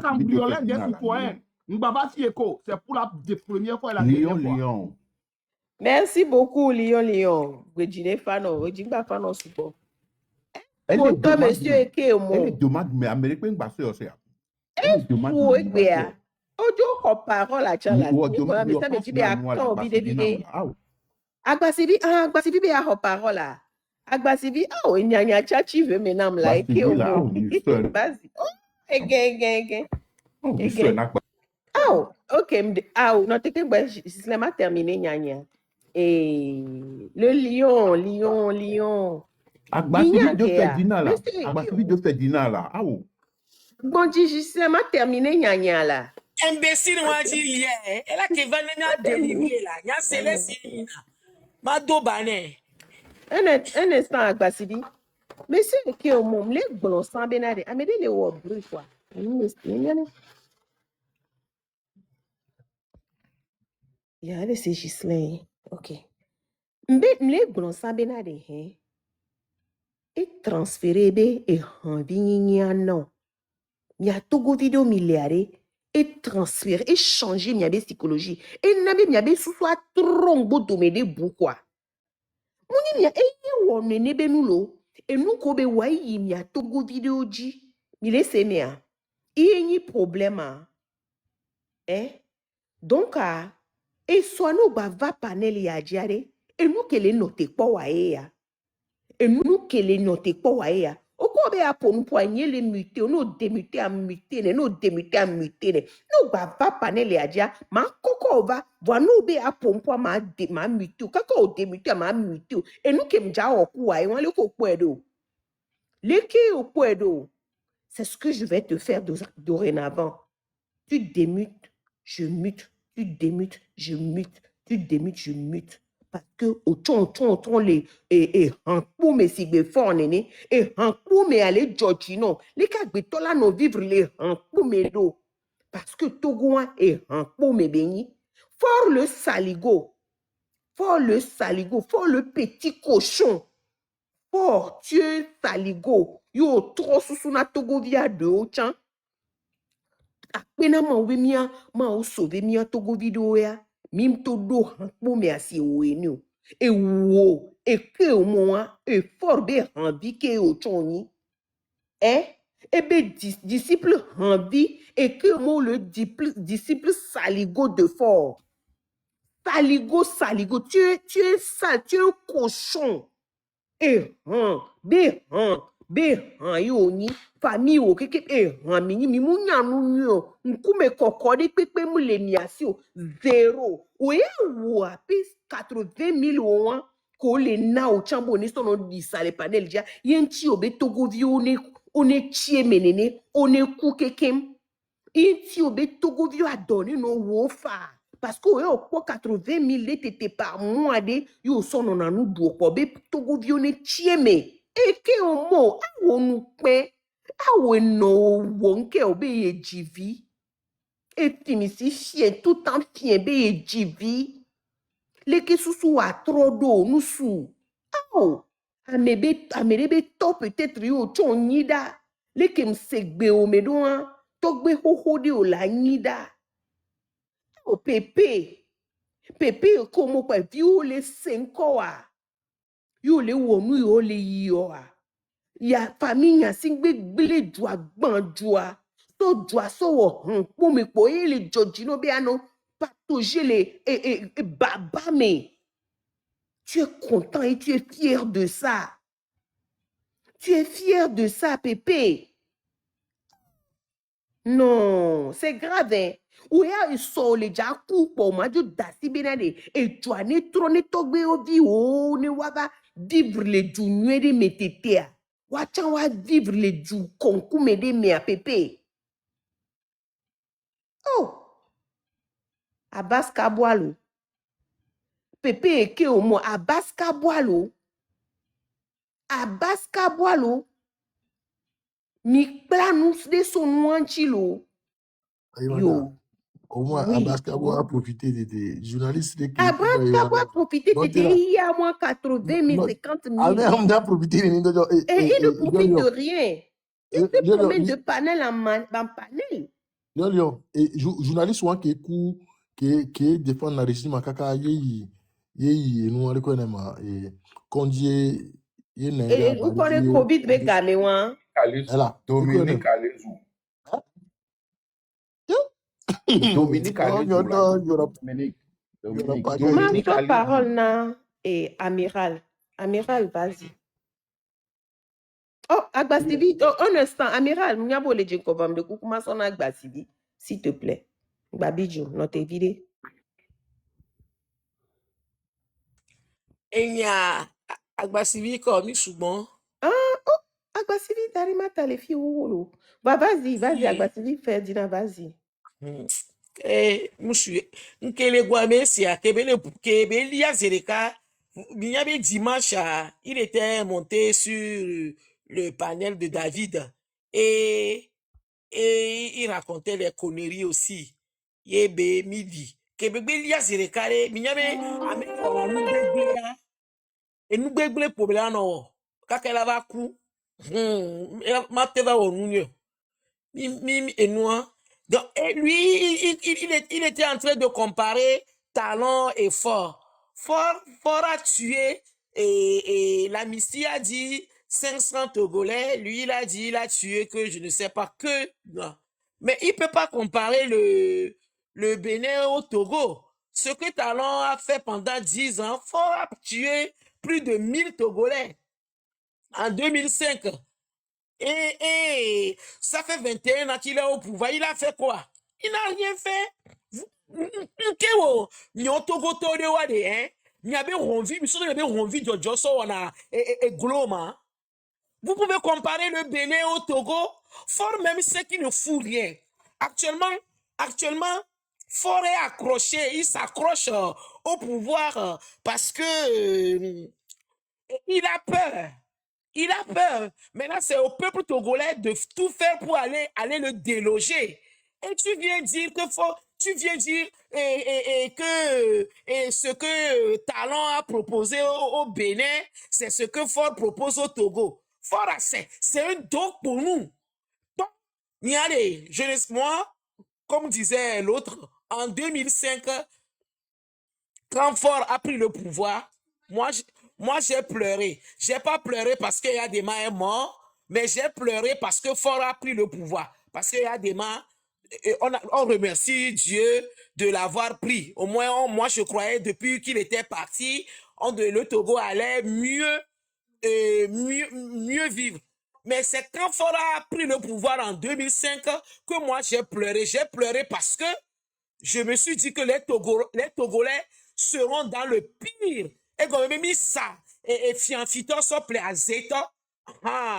cambrioleurs, des citoyens. C'est pour la première fois et la dernière fois. Merci beaucoup, Lion. Regine Fano, Regine Fano, support. Toi, monsieur Ekemo. Elle demande, mais Américain, parce que c'est. Ojo ko parole a chala. Mais ça me dit bien quand vidéo. Agbasibi be a ho parole. Agbasibi nyanya chachi ve menam la Ekemo. Basi. Again. OK, non t'es c'est m'a terminé nyanya. Et le lion. Agbasibi de Ferdinand là. Agbasibi de Ferdinand là. Bon, je m'a terminé nyanya là. Imbécile moi dit elle a qui va nous délivrer là. Ya Célestine. Mado bané. Un instant Agbasibi. Monsieur qui au mom les blons sans benade. Amede le wo bruit quoi. Ya le c'est Gislain. OK. Les blons sans benade hein. Et transféré be et hanvinya non. Mia Togo vidéo milliards et transférer et changer mia psychologie et nabe mia sous soit trombo domede bou quoi. Moni mia e won nebe nous lo et nous ko be wayi mia Togo vidéo ji mi le semia. Il y a problème donc et soit nous va panel ya diare et nous que les noter pas waye ya. Et nous que les noter pas waye ya. Oko be a pour nous poigner les muter, nous démuter à muter, nous démuter à muter. Nous va panel ya dia, ma koko va, voir nous be a pour moi ma muter, kako démuter ma muter. Et nous que m'ja okua, et on le kokwedo. Leke okwedo. C'est ce que je vais te faire dorénavant. Tu démutes, je mute. Tu démutes, je mute. Tu démutes, je mute. Parce que au ton les et en pour me si be fort néné et en pour me aller Georgino les cas betola no vivre les en pour me do parce que Togoan et en pour me béni fort le saligo fort le petit cochon fort Dieu saligo yo trop sous na Togo via de ochan apena ma o sauver mia Togo video ya mim to do hanpo me asi wenu e wo e ke o mo e for be hanbi ke o choni e be disciple hanbi e ke mo le disciple saligo de fort saligo tu es sale tu es un cochon e be yo ni famille o keke mi munya nunyo nkume kokori pepe mu le miasi o 0 o e wo api 80,000 ko le na o chambo ni sono di sale panel ja yenti o be Togo vi one chie menene one ku kekem yenti o be Togo vi a donné no wo fa parce que o 80,000 tete par mois de yo sono na nu do ko be Togo vi one chie me eke o mo awonu pe awe no wonke obe jivi et finisi chien tout en chien be jivi Leke susu wa trodo nusu. Oh, amebe to peut-être yo chon nida. Leke msegbe o medouan. Togbe ho de o la nida. Oh, Pepe. Pepe komo kwa viu le senko wa. Yo le wonu yo le yo wa. Ya famille singbe gbele dua gban dua. So dua so wo po me po le jojino be ano partager les baba mais tu es content et tu es fier de ça. Tu es fier de ça, Pépé. Non, c'est grave, hein. Ou ya so le ja ku po ma ju dasi benade et tu ane trone togbe ovi o ne waba vivre le du nuere metetea. Wachan wa vivre le du konku mede me a Pépé. Oh, Abbas Kabwalo. Pépé eke o mo Abbas Kabwalo. Abbas Kabwalo. Mi planus de son wanchilo. Yo. Au moins, Oui. Abbas Kabo a profité des journalistes qui Abbas Kabo a profité de il y a moins 80 000, 50 000. Ah, mais on a profité Et il ne profite de rien. Il se promène de panel en panel. Yo, et journaliste souvent qui défend la régime à kaka yeyi nous on reconnaît ma et Kondie Et vous connaissez Covid bekame wan. Là, Dominique Alezou. Dominique Alezou. Dominique Alezou. Parole na et Amiral. Amiral, vas-y. Oh, Agbasivi, un instant, Amiral, m'yabo le djenkovam de koukouma son Agbasivi, s'il te plaît. Babidjo, note vidé. Enya Agbasivi comme Michoubon. Ah, oh, Agbasivi, Darimata, les filles, oh, bah, vas-y, Agbasivi, Ferdinand, vas-y. Mouchou, nkele guame si a kebe lia zereka, Binyabe dimanche, il était monté sur le panel de David et il racontait les conneries aussi. Yebe midi. Kebe lia zereka, Binyabe et nous bégle pour non. Kakela va coup. Mateva au nunio. Mimi et noir. Donc, et lui, il était en train de comparer talent et fort. Fort a tué et l'amnistie a dit 500 Togolais. Lui, il a tué que je ne sais pas que. Non. Mais il peut pas comparer le Bénin au Togo. Ce que Talon a fait pendant 10 ans, Fort a tué plus de 1000 Togolais en 2005. Et ça fait 21 ans qu'il est au pouvoir. Il a fait quoi? Il n'a rien fait. Vous pouvez comparer le Bénin au Togo. Fort même ceux qui ne font rien. Actuellement, Fort est accroché. Il s'accroche au pouvoir parce que il a peur. Il a peur. Maintenant, c'est au peuple togolais de tout faire pour aller le déloger. Et tu viens dire que ce que Talon a proposé au Bénin, c'est ce que Fort propose au Togo. Fort, c'est un don pour nous. Donc, moi, comme disait l'autre, en 2005, quand Fort a pris le pouvoir, moi, j'ai pleuré. J'ai pas pleuré parce qu'il y a des mains morts, mais j'ai pleuré parce que Fort a pris le pouvoir. Parce qu'il y a des mains, on remercie Dieu de l'avoir pris. Au moins, moi, je croyais depuis qu'il était parti, le Togo allait mieux vivre. Mais c'est quand Fort a pris le pouvoir en 2005 que moi, j'ai pleuré. J'ai pleuré parce que je me suis dit que les Togolais seront dans le pire. Et quand même mis ça, et fianfito sople à zeta,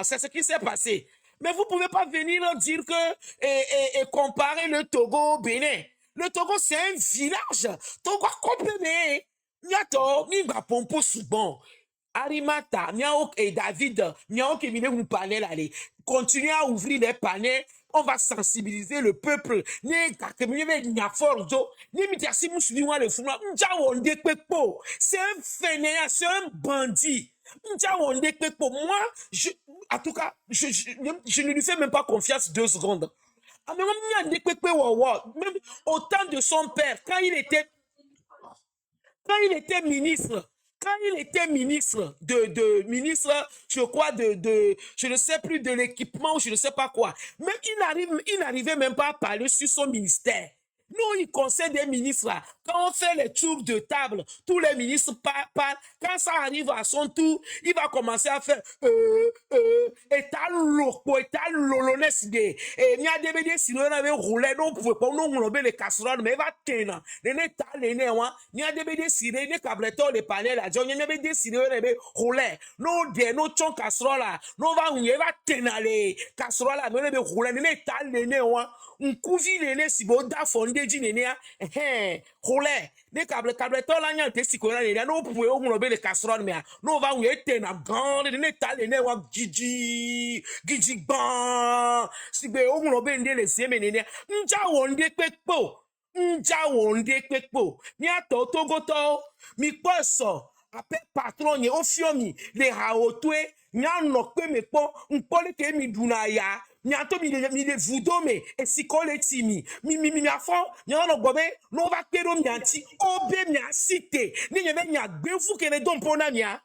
c'est ce qui s'est passé. Mais vous pouvez pas venir dire que, et comparer le Togo au Bénin. Le Togo, c'est un village. Togo, comprenez. Niato, n'imba pompo souvent. Arimata, Niao et David, Niao qui vient vous panel aller. Continuez à ouvrir les panels on va sensibiliser le peuple. C'est un fainéant, c'est un bandit. Moi, en tout cas, je ne lui fais même pas confiance 2 secondes. Même au temps de son père, quand il était ministre, ministre, je crois, je ne sais plus, de l'équipement, je ne sais pas quoi. Même il n'arrivait même pas à parler sur son ministère. Nous, il conseille des ministres, là, quand on fait les tours de table, tous les ministres parlent. Quand ça arrive à son tour, il va commencer à faire état lolonès de ni a débédé si l'on avait roulé, non, pouvait pas nous rouler les casseroles, mais il va tenir. Ni a débédé si les câbletos, les panels, la journée, ni a débédé si l'on avait roulé. Non, des nos chons casseroles, non, il va tenir les casseroles, mais on avait roulé, ni état l'aîné, un couvi l'aîné, si bon, da fondé, dit l'aîné, roulé. Les câbletos, là, n'y a été si qu'on a l'aîné, non, pouvait rouler les casseroles, mais non, va où il était, n'a grande, ni état l'aîné, gigi ban, si be rouler les séménés, n'ja wonde pekpo. Ni a toto goto, mi poso, ape patron ye ofiomi, le haotwe, ni a nokpe me po, mpole ke mi dunaya, ni a to mi de vudome, e si kole timi, mi afon, ni a no gobe, no va pero mi anti, obe mi a cité, ni nyebe ni a gbefu ke le don pona mi a.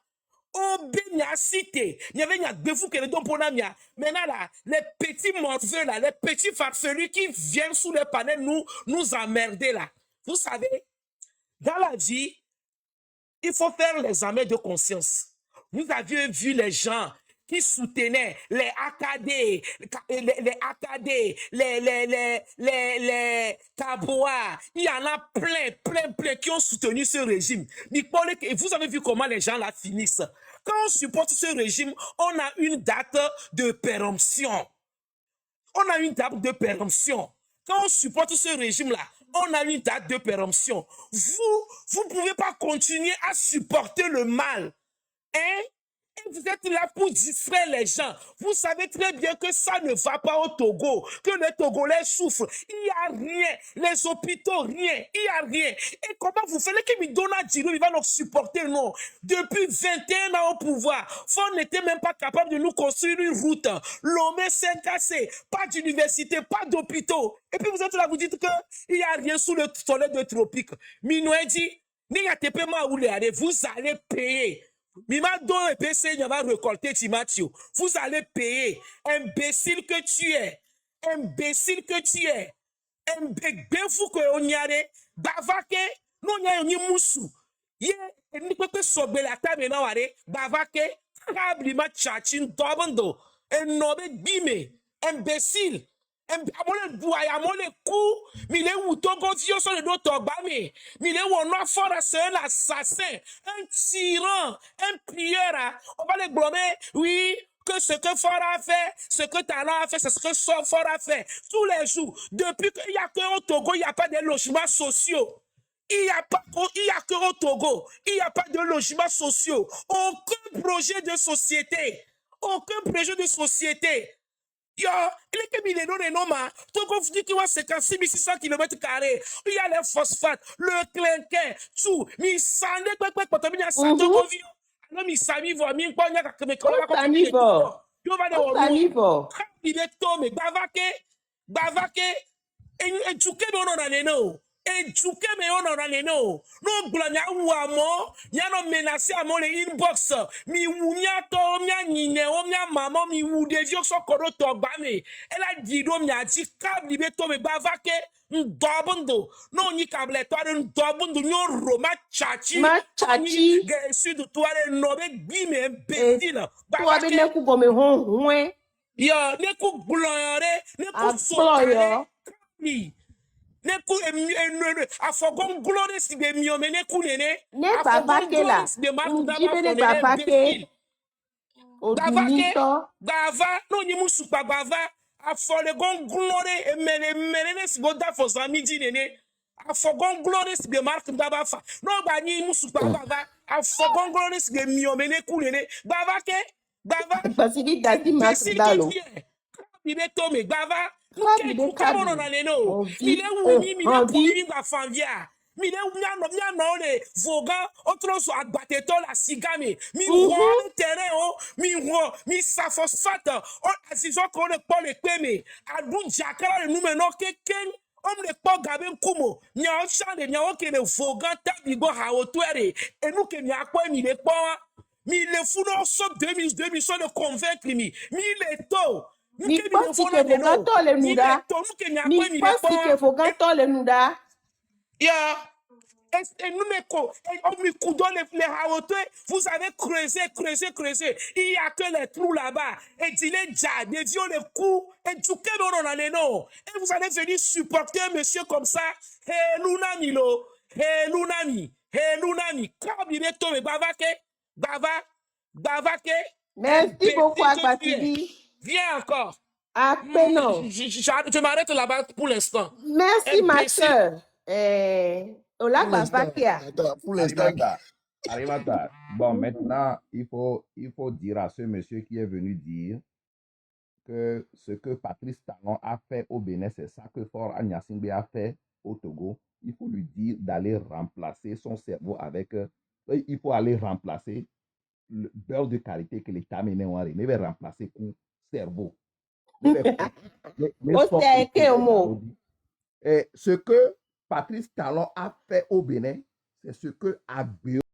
Obe mi a cité, il y avait un défaut que les dons pour Namia. Maintenant là, les petits morveux là, les petits farfelus qui viennent sous les panels nous emmerder là. Vous savez, dans la vie, il faut faire l'examen de conscience. Vous aviez vu les gens qui soutenaient les AKD, les AKD, les Kaboa. Il y en a plein qui ont soutenu ce régime. Et vous avez vu comment les gens là finissent. Quand on supporte ce régime, on a une date de péremption. On a une date de péremption. Quand on supporte ce régime-là, on a une date de péremption. Vous ne pouvez pas continuer à supporter le mal. Hein? Et vous êtes là pour distraire les gens. Vous savez très bien que ça ne va pas au Togo, que les Togolais souffrent. Il n'y a rien. Les hôpitaux, rien. Il n'y a rien. Et comment vous faites que Midona Djiro, il va nous supporter, non? Depuis 21 ans au pouvoir, Fon n'était même pas capable de nous construire une route. Lomé 5AC, pas d'université, pas d'hôpitaux. Et puis vous êtes là, vous dites qu'il n'y a rien sous le soleil de tropique. Minoué dit, vous allez payer. Mimado et PC va récolter Timatio. Vous allez payer. Imbécile que tu es. Imbécile que tu es. Imbécile que on y a. Bavake. Non y a ni moussou. Ye. Ni peut sobe la table na ware. Bavake. Kabli ma chachin dobando. Nobe bime. Imbécile. Amole douaya, amole kou, mile ou togo vio sur le dos togbame, mile ou on a fort à c'est un assassin, un tyran, un prieur, on va les blâmer, oui, que ce que Fort a fait, ce que Talent a fait, c'est ce que Fort a fait, tous les jours, depuis qu'il y a que au Togo, il n'y a pas de logements sociaux. Il n'y a que au Togo, il n'y a pas de logements sociaux, aucun projet de société, aucun projet de société. Yo, il est que mille non, Togo dit qu'il y a 56 600 km². Il y a les phosphates, le clinquer, tout. Mi sande, quand il y a ça, Togo vio. Non, mi sami voit, mi pas n'y a que mes collègues. Yo va de haut. Il est tombé, bavake, et tchouké non non. Et tchouké mais on en a no. Non, blanya ou amo, y'a no menacé à mon inbox. Mi wounya to, mia nine, mia maman, mi wou de vieux so kodo to bame. Elle a dit do mia dit kab libe to me bavake, n'dobundo. Non, ni kable to a n'dobundo, nyon roma chachi. Ma chachi. Ge sud to a nobe bime imbécile. Toi, ben ne kou gome hon, yo, ne kou blonre, ne kou sotare. Neku afogon glory si be miome neku nene ne bavake la njibele bavake odunito bava no nyimu supa bava afogon glory emene si boda for zamidi nene afogon glory si be mark baba fa no ba nyimu supa bava afogon glory si be miome neku nene bavake bava parce que dati mark dalo bibe tome bava Kabi de kabi. On vit on vit. Mile mia no le voga otro so agbateto la sigame mi roi terrain o mi safosfate o asizo ko le po le peme adu jakara le numeno keken om le po gaben kumo nya o chande nya o ke le voga tabigo ha otwere enu ke mi akwa mi le po mi le funo so 2000 so de convaincre mi le to Mi pense que vogato le nuda. Mi pense que vogato le nuda. Yeah. Et nous, vous avez creusé. Il n'y a que les trous là-bas. Et il est déjà, des vieux les coups. Et du coup, et vous allez venir supporter un monsieur comme ça. Hey, Lunami, lo. Hey, Lunami. Comme il est tombé, Bavake. Merci beaucoup, Agbatibi. Viens encore. Non. Je m'arrête là-bas pour l'instant. Merci, ma soeur. Ola Babakia. Arimata. Bon, maintenant, il faut dire à ce monsieur qui est venu dire que ce que Patrice Talon a fait au Bénin, c'est ça que Faure Agnassingbe a fait au Togo. Il faut lui dire d'aller remplacer son cerveau avec... il faut aller remplacer le beurre de qualité que l'État mène en Ré. Il va remplacer le cerveau. Ce que Patrice Talon a fait au Bénin, c'est ce que Agbeo